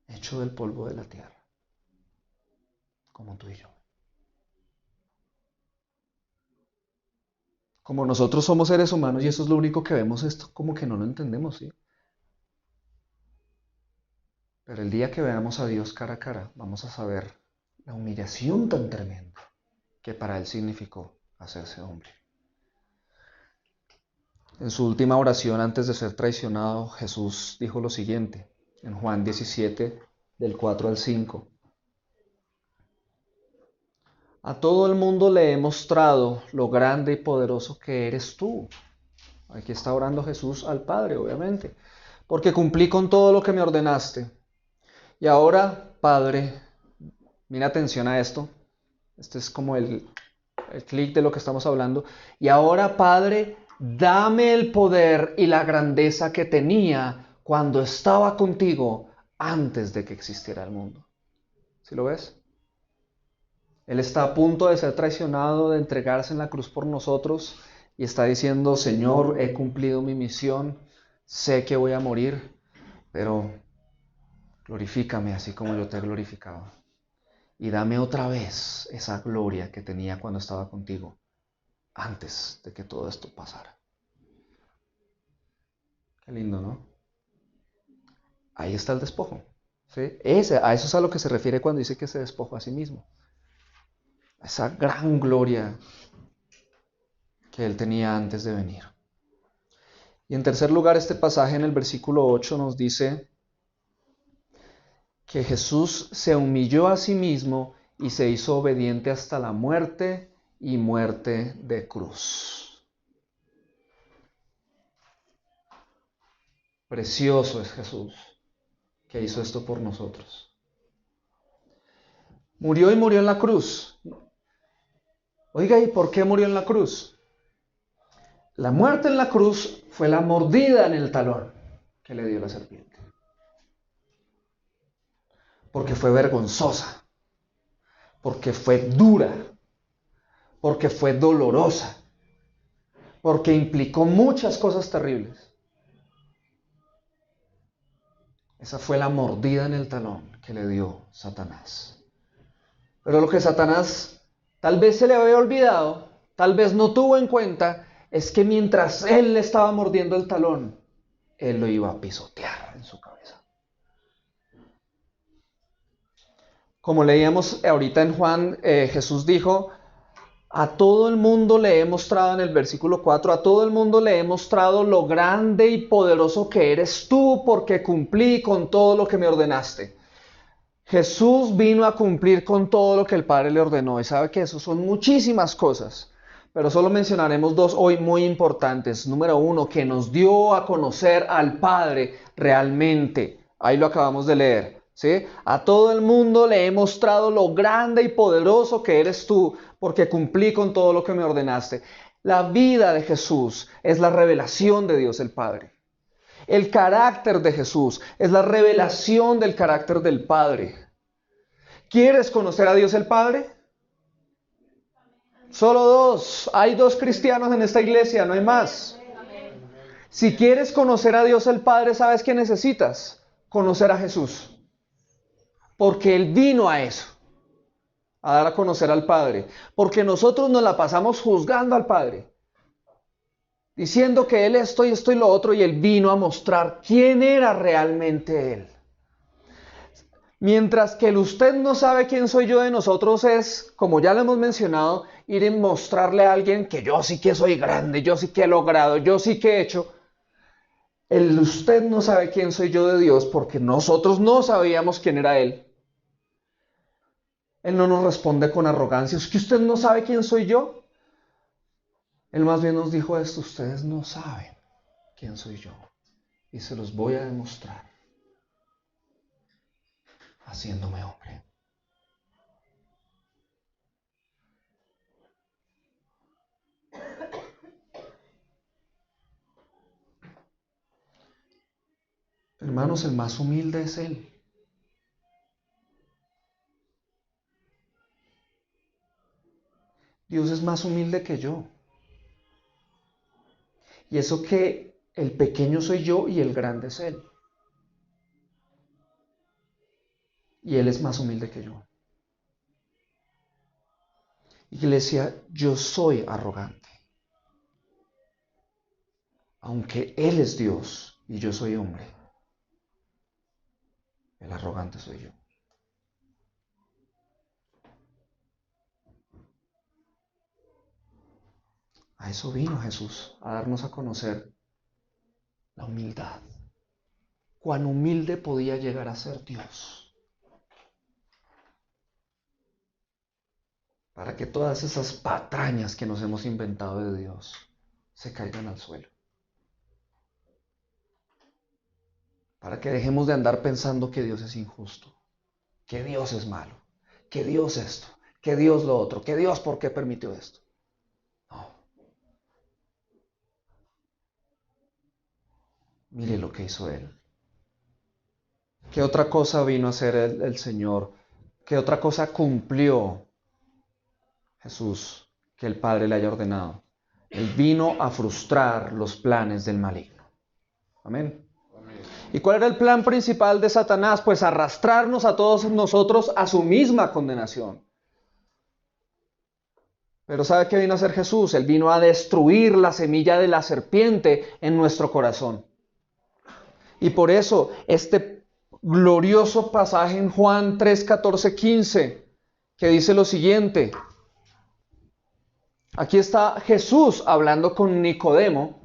hecho del polvo de la tierra, como tú y yo. Como nosotros somos seres humanos y eso es lo único que vemos, esto como que no lo entendemos, ¿sí? Pero el día que veamos a Dios cara a cara, vamos a saber la humillación tan tremenda que para Él significó hacerse hombre. En su última oración antes de ser traicionado, Jesús dijo lo siguiente, en Juan 17, del 4 al 5. A todo el mundo le he mostrado lo grande y poderoso que eres tú. Aquí está orando Jesús al Padre, obviamente, porque cumplí con todo lo que me ordenaste. Y ahora, Padre, mira atención a esto. Este es como el clic de lo que estamos hablando. Y ahora, Padre, dame el poder y la grandeza que tenía cuando estaba contigo antes de que existiera el mundo. ¿Sí lo ves? Él está a punto de ser traicionado, de entregarse en la cruz por nosotros y está diciendo, Señor, he cumplido mi misión, sé que voy a morir, pero glorifícame así como yo te he glorificado. Y dame otra vez esa gloria que tenía cuando estaba contigo, antes de que todo esto pasara. Qué lindo, ¿no? Ahí está el despojo. ¿Sí? A eso es a lo que se refiere cuando dice que se despojó a sí mismo. Esa gran gloria que él tenía antes de venir. Y en tercer lugar, este pasaje en el versículo 8 nos dice que Jesús se humilló a sí mismo y se hizo obediente hasta la muerte y muerte de cruz. Precioso es Jesús que hizo esto por nosotros. Murió y murió en la cruz. Oiga, ¿y por qué murió en la cruz? La muerte en la cruz fue la mordida en el talón que le dio la serpiente. porque fue vergonzosa, porque fue dura, porque fue dolorosa, porque implicó muchas cosas terribles. Esa fue la mordida en el talón que le dio Satanás. Pero lo que Satanás tal vez se le había olvidado, tal vez no tuvo en cuenta, es que mientras él le estaba mordiendo el talón, él lo iba a pisotear en su cabeza. Como leíamos ahorita en Juan, Jesús dijo, a todo el mundo le he mostrado en el versículo 4, a todo el mundo le he mostrado lo grande y poderoso que eres tú, porque cumplí con todo lo que me ordenaste. Jesús vino a cumplir con todo lo que el Padre le ordenó, y sabe que eso son muchísimas cosas, pero solo mencionaremos dos hoy muy importantes. Número uno, que nos dio a conocer al Padre realmente. Ahí lo acabamos de leer, ¿sí? A todo el mundo le he mostrado lo grande y poderoso que eres tú, porque cumplí con todo lo que me ordenaste. La vida de Jesús es la revelación de Dios el Padre. El carácter de Jesús es la revelación del carácter del Padre. ¿Quieres conocer a Dios el Padre? Solo dos. Hay dos cristianos en esta iglesia, no hay más. Si quieres conocer a Dios el Padre, ¿sabes qué necesitas? Conocer a Jesús. Porque Él vino a eso, a dar a conocer al Padre. Porque nosotros nos la pasamos juzgando al Padre, diciendo que Él esto y lo otro, y Él vino a mostrar quién era realmente Él. Mientras que el usted no sabe quién soy yo de nosotros es, como ya lo hemos mencionado, ir a mostrarle a alguien que yo sí que soy grande, yo sí que he logrado, yo sí que he hecho. El usted no sabe quién soy yo de Dios porque nosotros no sabíamos quién era Él. Él no nos responde con arrogancia. ¿Es que usted no sabe quién soy yo? Él más bien nos dijo esto: ustedes no saben quién soy yo y se los voy a demostrar haciéndome hombre. Hermanos, el más humilde es Él. Dios es más humilde que yo. Y eso que el pequeño soy yo y el grande es Él. Y Él es más humilde que yo. Iglesia, yo soy arrogante. Aunque Él es Dios y yo soy hombre, el arrogante soy yo. A eso vino Jesús, a darnos a conocer la humildad. Cuán humilde podía llegar a ser Dios. Para que todas esas patrañas que nos hemos inventado de Dios se caigan al suelo. Para que dejemos de andar pensando que Dios es injusto, que Dios es malo, que Dios esto, que Dios lo otro, que Dios por qué permitió esto. No. Mire lo que hizo Él. ¿Qué otra cosa vino a hacer el Señor? ¿Qué otra cosa cumplió Jesús que el Padre le haya ordenado? Él vino a frustrar los planes del maligno. Amén. ¿Y cuál era el plan principal de Satanás? Pues arrastrarnos a todos nosotros a su misma condenación. Pero ¿sabe qué vino a hacer Jesús? Él vino a destruir la semilla de la serpiente en nuestro corazón. Y por eso este glorioso pasaje en Juan 3, 14, 15, que dice lo siguiente. Aquí está Jesús hablando con Nicodemo.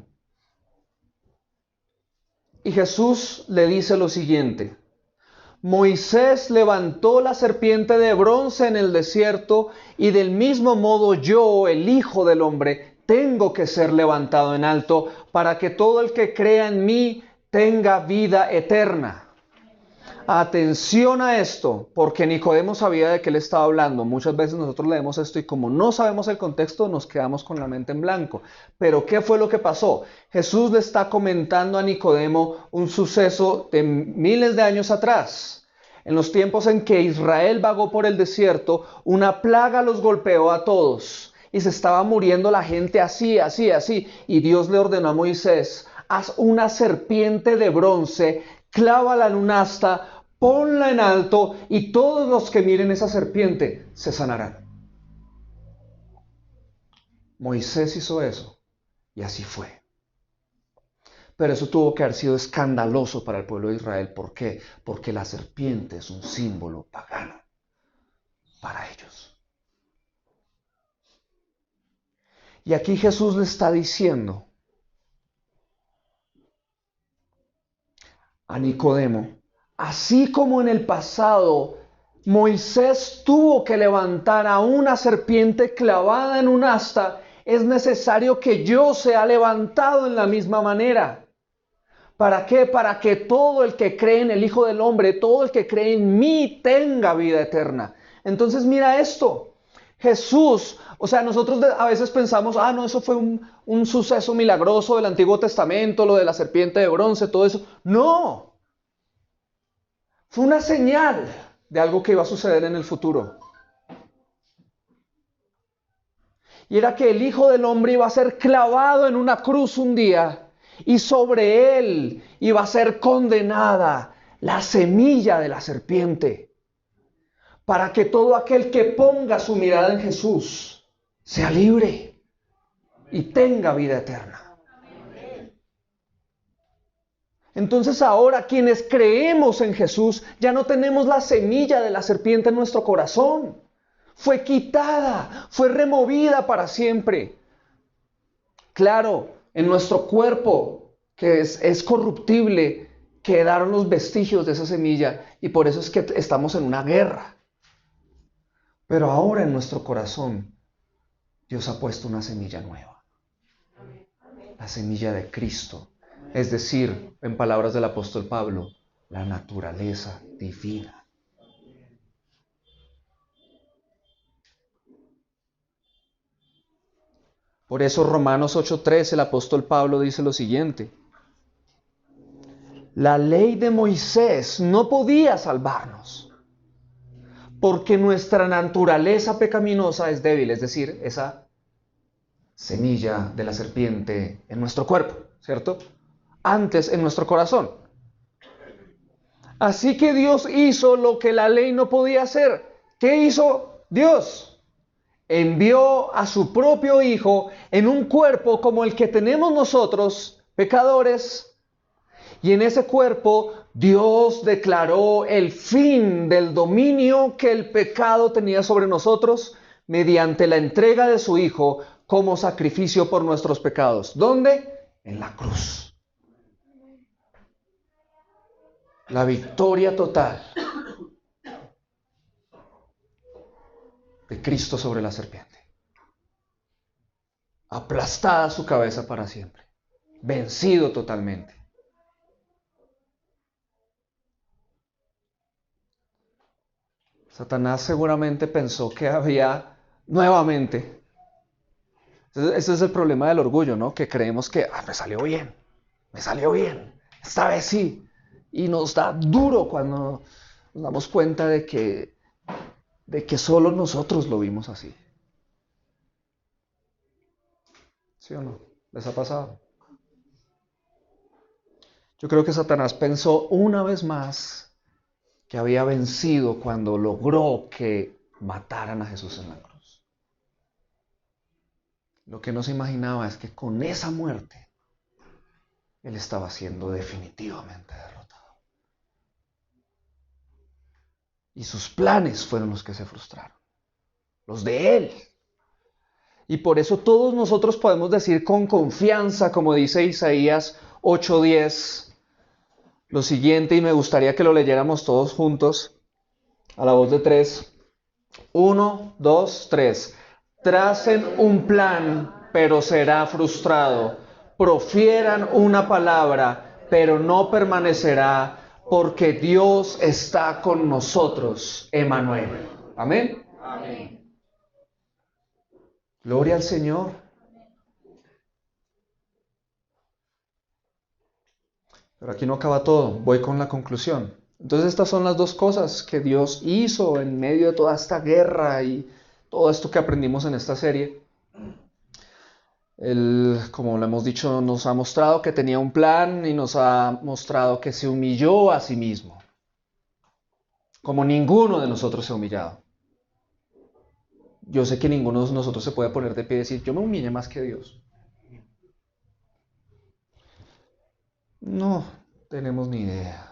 Y Jesús le dice lo siguiente: Moisés levantó la serpiente de bronce en el desierto, y del mismo modo yo, el Hijo del Hombre, tengo que ser levantado en alto, para que todo el que crea en mí tenga vida eterna. Atención a esto, porque Nicodemo sabía de qué le estaba hablando. Muchas veces nosotros leemos esto y como no sabemos el contexto, nos quedamos con la mente en blanco. Pero ¿qué fue lo que pasó? Jesús le está comentando a Nicodemo un suceso de miles de años atrás. En los tiempos en que Israel vagó por el desierto, una plaga los golpeó a todos y se estaba muriendo la gente así, así, así. Y Dios le ordenó a Moisés: haz una serpiente de bronce, clávala en un asta, ponla en alto y todos los que miren esa serpiente se sanarán. Moisés hizo eso y así fue. Pero eso tuvo que haber sido escandaloso para el pueblo de Israel. ¿Por qué? Porque la serpiente es un símbolo pagano para ellos. Y aquí Jesús le está diciendo a Nicodemo: así como en el pasado Moisés tuvo que levantar a una serpiente clavada en un asta, es necesario que yo sea levantado en la misma manera. ¿Para qué? Para que todo el que cree en el Hijo del Hombre, todo el que cree en mí, tenga vida eterna. Entonces mira esto. Jesús, o sea, nosotros a veces pensamos: no, eso fue un suceso milagroso del Antiguo Testamento, lo de la serpiente de bronce, todo eso. No. Fue una señal de algo que iba a suceder en el futuro. Y era que el Hijo del Hombre iba a ser clavado en una cruz un día, y sobre él iba a ser condenada la semilla de la serpiente, para que todo aquel que ponga su mirada en Jesús sea libre y tenga vida eterna. Entonces ahora quienes creemos en Jesús ya no tenemos la semilla de la serpiente en nuestro corazón. Fue quitada, fue removida para siempre. Claro, en nuestro cuerpo, que es corruptible, quedaron los vestigios de esa semilla, y por eso es que estamos en una guerra. Pero ahora en nuestro corazón Dios ha puesto una semilla nueva. La semilla de Cristo. Es decir, en palabras del apóstol Pablo, la naturaleza divina. Por eso Romanos 8:3, el apóstol Pablo dice lo siguiente: la ley de Moisés no podía salvarnos, porque nuestra naturaleza pecaminosa es débil, es decir, esa semilla de la serpiente en nuestro cuerpo, ¿cierto? Antes en nuestro corazón. Así que Dios hizo lo que la ley no podía hacer. ¿Qué hizo Dios? Envió a su propio Hijo en un cuerpo como el que tenemos nosotros, pecadores, y en ese cuerpo Dios declaró el fin del dominio que el pecado tenía sobre nosotros mediante la entrega de su Hijo como sacrificio por nuestros pecados. ¿Dónde? En la cruz. La victoria total de Cristo sobre la serpiente. Aplastada su cabeza para siempre. Vencido totalmente. Satanás seguramente pensó que había nuevamente. Ese es el problema del orgullo, ¿no? Que creemos que me salió bien, esta vez sí. Y nos da duro cuando nos damos cuenta de que solo nosotros lo vimos así. ¿Sí o no? ¿Les ha pasado? Yo creo que Satanás pensó una vez más que había vencido cuando logró que mataran a Jesús en la cruz. Lo que no se imaginaba es que con esa muerte él estaba siendo definitivamente derrotado. Y sus planes fueron los que se frustraron. Los de él. Y por eso todos nosotros podemos decir con confianza, como dice Isaías 8:10, lo siguiente, y me gustaría que lo leyéramos todos juntos, a la voz de 3. 1, 2, 3. Tracen un plan, pero será frustrado. Profieran una palabra, pero no permanecerá, porque Dios está con nosotros, Emmanuel. Amén. Amén. Gloria al Señor. Pero aquí no acaba todo. Voy con la conclusión. Entonces estas son las dos cosas que Dios hizo en medio de toda esta guerra y todo esto que aprendimos en esta serie. Él, como lo hemos dicho, nos ha mostrado que tenía un plan y nos ha mostrado que se humilló a sí mismo, como ninguno de nosotros se ha humillado. Yo sé que ninguno de nosotros se puede poner de pie y decir, yo me humillé más que Dios. No tenemos ni idea.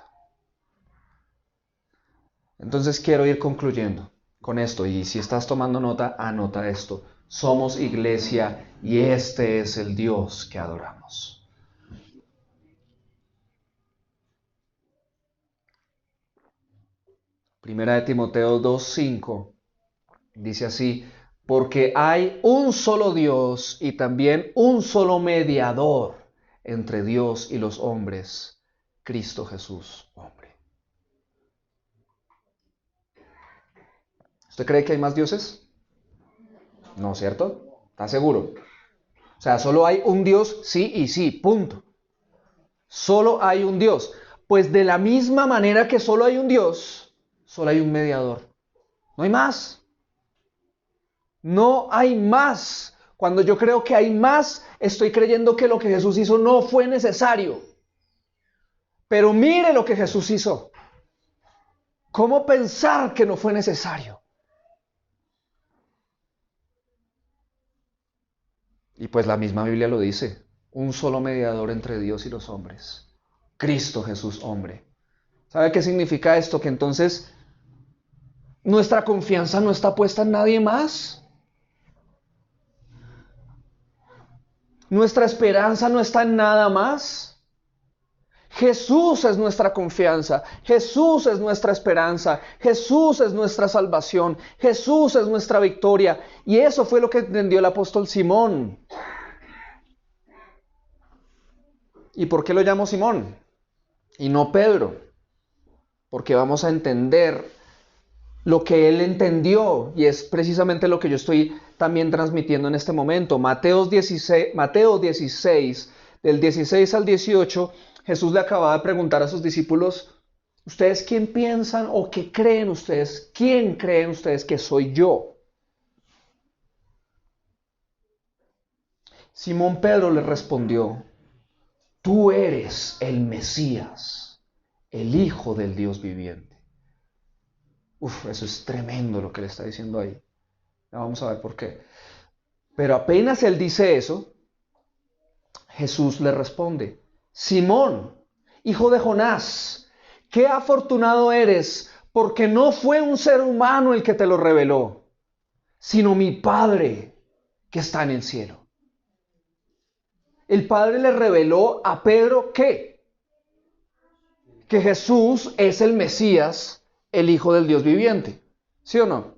Entonces quiero ir concluyendo con esto, y si estás tomando nota, anota esto. Somos iglesia y este es el Dios que adoramos. Primera de Timoteo 2:5 dice así: porque hay un solo Dios y también un solo mediador entre Dios y los hombres, Cristo Jesús, hombre. ¿Usted cree que hay más dioses? No, ¿cierto? ¿Está seguro? O sea, solo hay un Dios, sí y sí, punto. Solo hay un Dios. Pues de la misma manera que solo hay un Dios, solo hay un mediador. No hay más. No hay más. Cuando yo creo que hay más, estoy creyendo que lo que Jesús hizo no fue necesario. Pero mire lo que Jesús hizo. ¿Cómo pensar que no fue necesario? Y pues la misma Biblia lo dice. Un solo mediador entre Dios y los hombres. Cristo Jesús, hombre. ¿Sabe qué significa esto? Que entonces nuestra confianza no está puesta en nadie más. Nuestra esperanza no está en nada más. Jesús es nuestra confianza, Jesús es nuestra esperanza, Jesús es nuestra salvación, Jesús es nuestra victoria. Y eso fue lo que entendió el apóstol Simón. ¿Y por qué lo llamo Simón y no Pedro? Porque vamos a entender lo que él entendió, y es precisamente lo que yo estoy también transmitiendo en este momento. Mateo 16, del 16 al 18, Jesús le acababa de preguntar a sus discípulos: ¿ustedes quién piensan o qué creen ustedes? ¿Quién creen ustedes que soy yo? Simón Pedro le respondió: tú eres el Mesías, el Hijo del Dios viviente. Eso es tremendo lo que le está diciendo ahí. Ya vamos a ver por qué. Pero apenas él dice eso, Jesús le responde: Simón, hijo de Jonás, qué afortunado eres, porque no fue un ser humano el que te lo reveló, sino mi Padre que está en el cielo. El Padre le reveló a Pedro ¿qué? Que Jesús es el Mesías, el Hijo del Dios viviente. ¿Sí o no?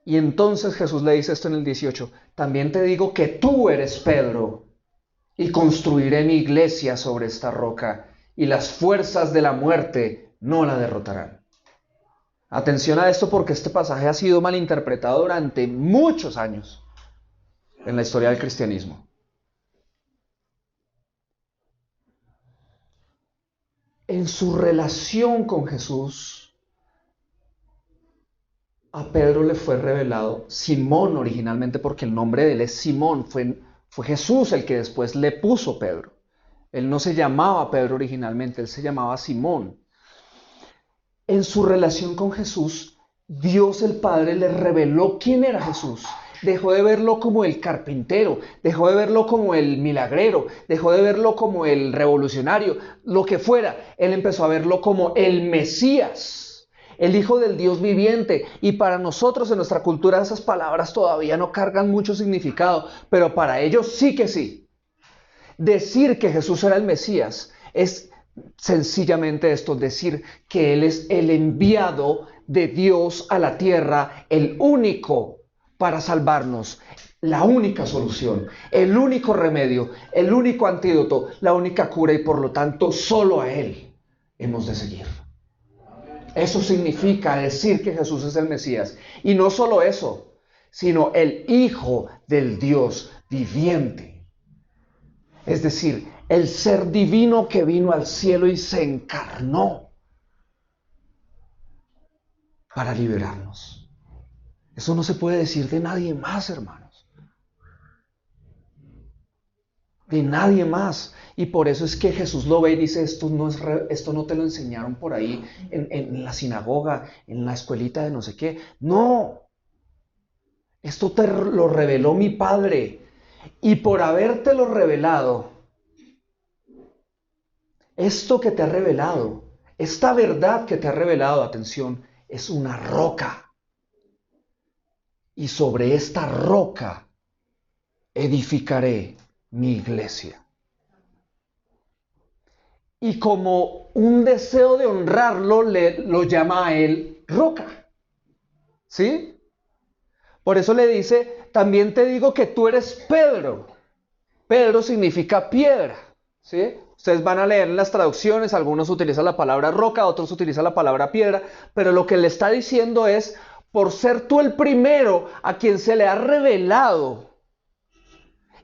Y entonces Jesús le dice esto en el 18: también te digo que tú eres Pedro, y construiré mi iglesia sobre esta roca, y las fuerzas de la muerte no la derrotarán. Atención a esto, porque este pasaje ha sido malinterpretado durante muchos años en la historia del cristianismo. En su relación con Jesús, a Pedro le fue revelado Simón originalmente, porque el nombre de él es Simón. Fue Jesús el que después le puso Pedro. Él no se llamaba Pedro originalmente, él se llamaba Simón. En su relación con Jesús, Dios el Padre le reveló quién era Jesús. Dejó de verlo como el carpintero, dejó de verlo como el milagrero, dejó de verlo como el revolucionario, lo que fuera. Él empezó a verlo como el Mesías, el Hijo del Dios viviente. Y para nosotros en nuestra cultura esas palabras todavía no cargan mucho significado, pero para ellos sí que sí. Decir que Jesús era el Mesías es sencillamente esto: decir que Él es el enviado de Dios a la tierra, el único para salvarnos, la única solución, el único remedio, el único antídoto, la única cura, y por lo tanto solo a Él hemos de seguir. Eso significa decir que Jesús es el Mesías. Y no solo eso, sino el Hijo del Dios viviente. Es decir, el ser divino que vino al cielo y se encarnó para liberarnos. Eso no se puede decir de nadie más, hermanos. De nadie más. Y por eso es que Jesús lo ve y dice, esto no te lo enseñaron por ahí en la sinagoga, en la escuelita de no sé qué. No. Esto te lo reveló mi Padre. Y por habértelo revelado, esto que te ha revelado, esta verdad que te ha revelado, atención, es una roca. Y sobre esta roca edificaré mi iglesia. Y como un deseo de honrarlo, lo llama a él roca. ¿Sí? Por eso le dice, también te digo que tú eres Pedro. Pedro significa piedra. ¿Sí? Ustedes van a leer en las traducciones, algunos utilizan la palabra roca, otros utilizan la palabra piedra, pero lo que le está diciendo es, por ser tú el primero a quien se le ha revelado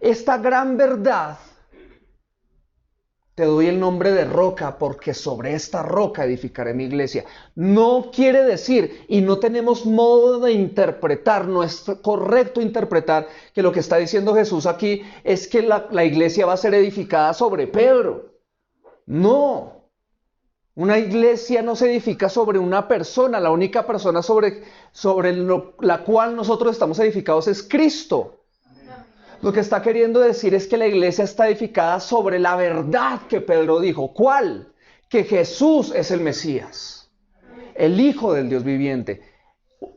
esta gran verdad, te doy el nombre de roca porque sobre esta roca edificaré mi iglesia. No quiere decir, y no tenemos modo de interpretar, no es correcto interpretar que lo que está diciendo Jesús aquí es que la iglesia va a ser edificada sobre Pedro. No, una iglesia no se edifica sobre una persona, la única persona sobre la cual nosotros estamos edificados es Cristo. Lo que está queriendo decir es que la iglesia está edificada sobre la verdad que Pedro dijo. ¿Cuál? Que Jesús es el Mesías, el Hijo del Dios viviente.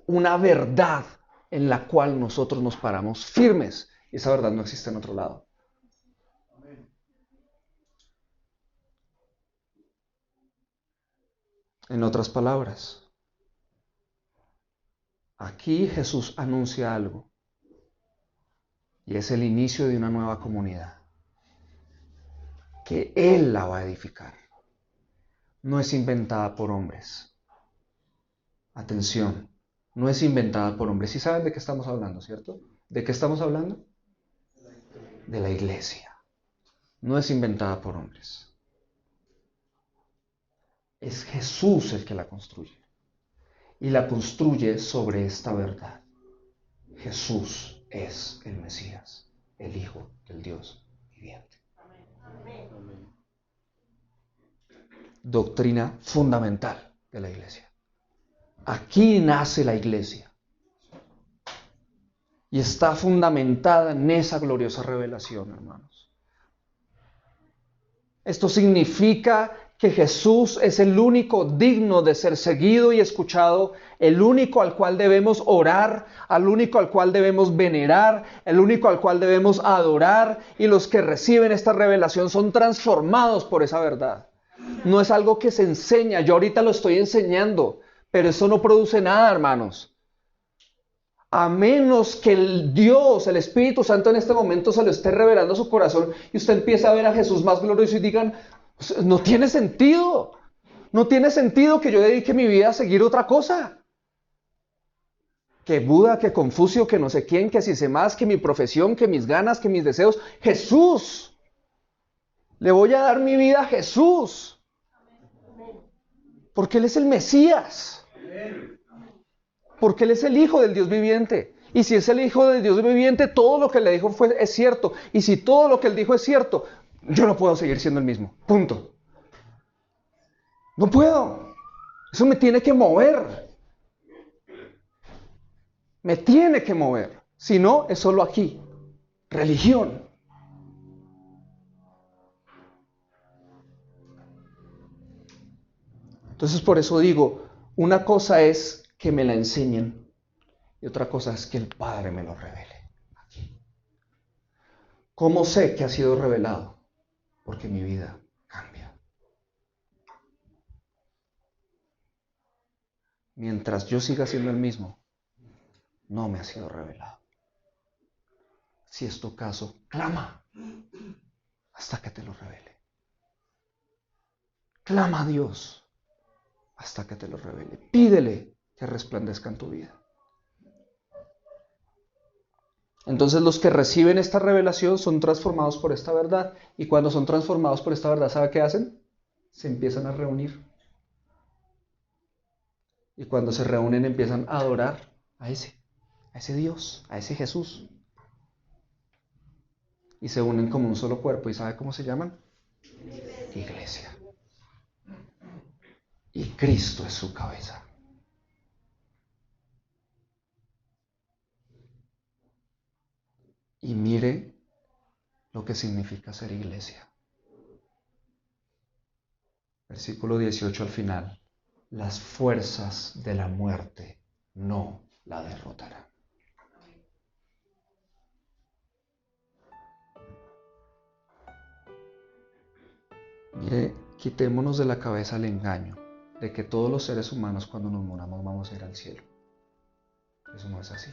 Una verdad en la cual nosotros nos paramos firmes. Y esa verdad no existe en otro lado. En otras palabras, aquí Jesús anuncia algo. Y es el inicio de una nueva comunidad. Que Él la va a edificar. No es inventada por hombres. Atención, no es inventada por hombres. ¿Sí saben de qué estamos hablando, cierto? ¿De qué estamos hablando? De la iglesia. No es inventada por hombres. Es Jesús el que la construye. Y la construye sobre esta verdad. Jesús es el Mesías, el Hijo del Dios viviente. Doctrina fundamental de la iglesia. Aquí nace la iglesia. Y está fundamentada en esa gloriosa revelación, hermanos. Esto significa que Jesús es el único digno de ser seguido y escuchado, el único al cual debemos orar, al único al cual debemos venerar, el único al cual debemos adorar, y los que reciben esta revelación son transformados por esa verdad. No es algo que se enseña, yo ahorita lo estoy enseñando, pero eso no produce nada, hermanos. A menos que el Dios, el Espíritu Santo en este momento se lo esté revelando a su corazón y usted empieza a ver a Jesús más glorioso y digan, no tiene sentido. No tiene sentido que yo dedique mi vida a seguir otra cosa. Que Buda, que Confucio, que no sé quién, que si sé más, que mi profesión, que mis ganas, que mis deseos. Jesús. Le voy a dar mi vida a Jesús. Porque Él es el Mesías. Porque Él es el Hijo del Dios viviente. Y si es el Hijo del Dios viviente, todo lo que le dijo es cierto. Y si todo lo que Él dijo es cierto, yo no puedo seguir siendo el mismo. Punto. No puedo. Eso me tiene que mover. Me tiene que mover. Si no, es solo aquí. Religión. Entonces por eso digo, una cosa es que me la enseñen y otra cosa es que el Padre me lo revele. Aquí. ¿Cómo sé que ha sido revelado? Porque mi vida cambia. Mientras yo siga siendo el mismo, no me ha sido revelado. Si es tu caso, clama hasta que te lo revele. Clama a Dios hasta que te lo revele. Pídele que resplandezca en tu vida. Entonces los que reciben esta revelación son transformados por esta verdad. Y cuando son transformados por esta verdad, ¿sabe qué hacen? Se empiezan a reunir. Y cuando se reúnen empiezan a adorar a ese Dios, a ese Jesús. Y se unen como un solo cuerpo. ¿Y sabe cómo se llaman? Iglesia. Y Cristo es su cabeza. Y mire lo que significa ser iglesia. Versículo 18 al final. Las fuerzas de la muerte no la derrotarán. Mire, quitémonos de la cabeza el engaño de que todos los seres humanos cuando nos moramos vamos a ir al cielo. Eso no es así.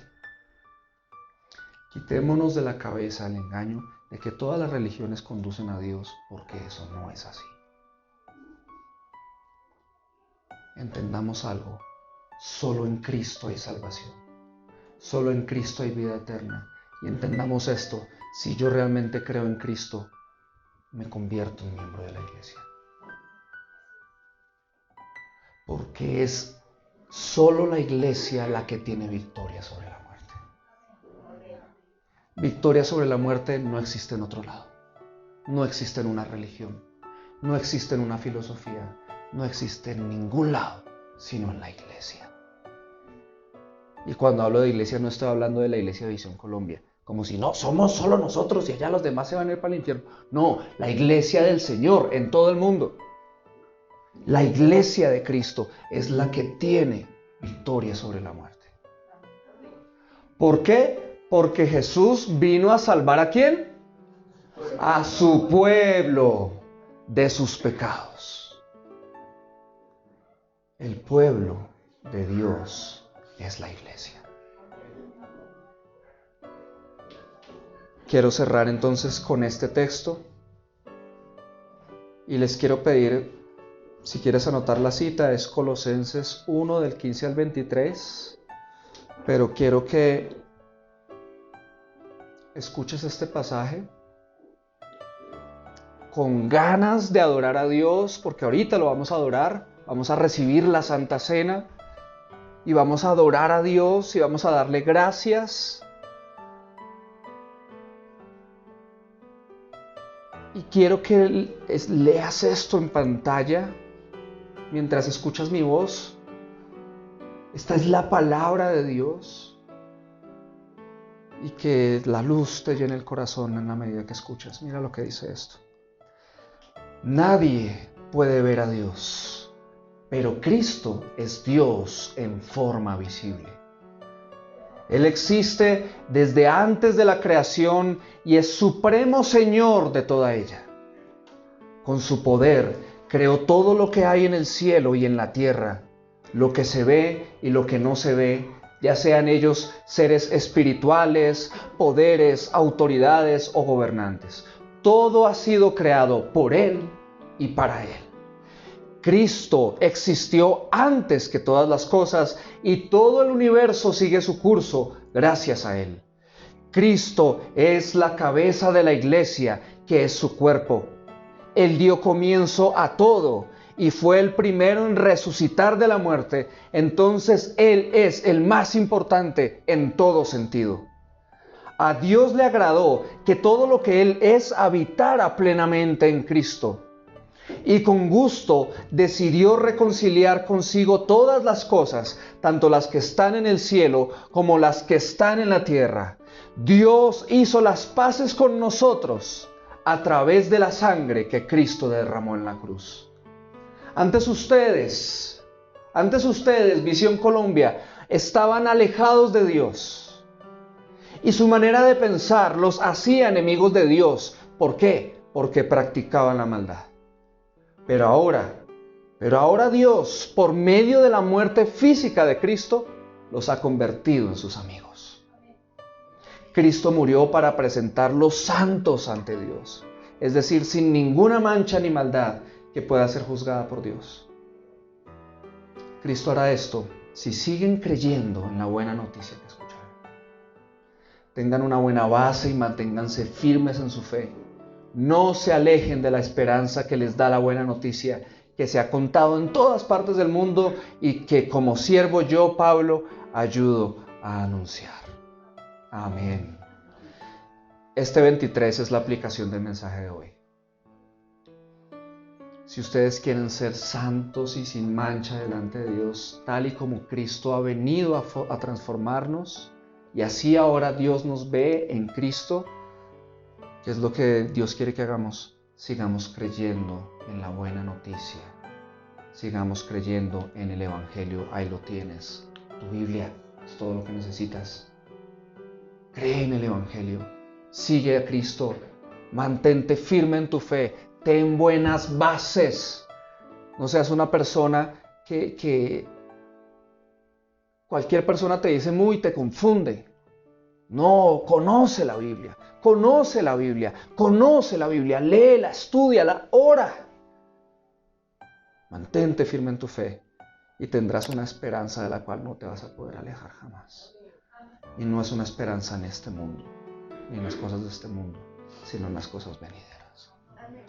Quitémonos de la cabeza el engaño de que todas las religiones conducen a Dios, porque eso no es así. Entendamos algo, solo en Cristo hay salvación, solo en Cristo hay vida eterna. Y entendamos esto, si yo realmente creo en Cristo, me convierto en miembro de la iglesia. Porque es solo la iglesia la que tiene victoria sobre la muerte. Victoria sobre la muerte no existe en otro lado. No existe en una religión. No existe en una filosofía. No existe en ningún lado, sino en la iglesia. Y cuando hablo de iglesia no estoy hablando de la Iglesia Visión Colombia, como si no, somos solo nosotros y allá los demás se van a ir para el infierno. No, la iglesia del Señor en todo el mundo. La iglesia de Cristo es la que tiene victoria sobre la muerte. ¿Por qué? Porque Jesús vino a salvar ¿a quién? A su pueblo de sus pecados. El pueblo de Dios es la iglesia. Quiero cerrar entonces con este texto y les quiero pedir, si quieres anotar la cita, es Colosenses 1 del 15 al 23, pero quiero que escuches este pasaje con ganas de adorar a Dios, porque ahorita lo vamos a adorar, vamos a recibir la Santa Cena y vamos a adorar a Dios y vamos a darle gracias. Y quiero que leas esto en pantalla mientras escuchas mi voz. Esta es la palabra de Dios. Y que la luz te llene el corazón en la medida que escuchas. Mira lo que dice esto. Nadie puede ver a Dios, pero Cristo es Dios en forma visible. Él existe desde antes de la creación y es supremo Señor de toda ella. Con su poder creó todo lo que hay en el cielo y en la tierra, lo que se ve y lo que no se ve, ya sean ellos seres espirituales, poderes, autoridades o gobernantes. Todo ha sido creado por Él y para Él. Cristo existió antes que todas las cosas y todo el universo sigue su curso gracias a Él. Cristo es la cabeza de la iglesia, que es su cuerpo. Él dio comienzo a todo y fue el primero en resucitar de la muerte. Entonces Él es el más importante en todo sentido. A Dios le agradó que todo lo que Él es habitara plenamente en Cristo. Y con gusto decidió reconciliar consigo todas las cosas, tanto las que están en el cielo como las que están en la tierra. Dios hizo las paces con nosotros a través de la sangre que Cristo derramó en la cruz. Antes ustedes, Visión Colombia, estaban alejados de Dios. Y su manera de pensar los hacía enemigos de Dios. ¿Por qué? Porque practicaban la maldad. Pero ahora Dios, por medio de la muerte física de Cristo, los ha convertido en sus amigos. Cristo murió para presentarlos santos ante Dios, es decir, sin ninguna mancha ni maldad que pueda ser juzgada por Dios. Cristo hará esto si siguen creyendo en la buena noticia que escucharon. tengan una buena base y manténganse firmes en su fe. No se alejen de la esperanza que les da la buena noticia, que se ha contado en todas partes del mundo y que como siervo yo, Pablo, ayudo a anunciar. Amén. Este 23 es la aplicación del mensaje de hoy. Si ustedes quieren ser santos y sin mancha delante de Dios, tal y como Cristo ha venido a transformarnos, y así ahora Dios nos ve en Cristo, ¿qué es lo que Dios quiere que hagamos? Sigamos creyendo en la buena noticia. Sigamos creyendo en el Evangelio. Ahí lo tienes. Tu Biblia es todo lo que necesitas. Cree en el Evangelio. Sigue a Cristo. Mantente firme en tu fe. Ten buenas bases. No seas una persona que cualquier persona te dice muy, te confunde. No, conoce la Biblia. Conoce la Biblia. Conoce la Biblia. Léela, estúdiala, ora. Mantente firme en tu fe y tendrás una esperanza de la cual no te vas a poder alejar jamás. Y no es una esperanza en este mundo, ni en las cosas de este mundo, sino en las cosas venideras. Amén.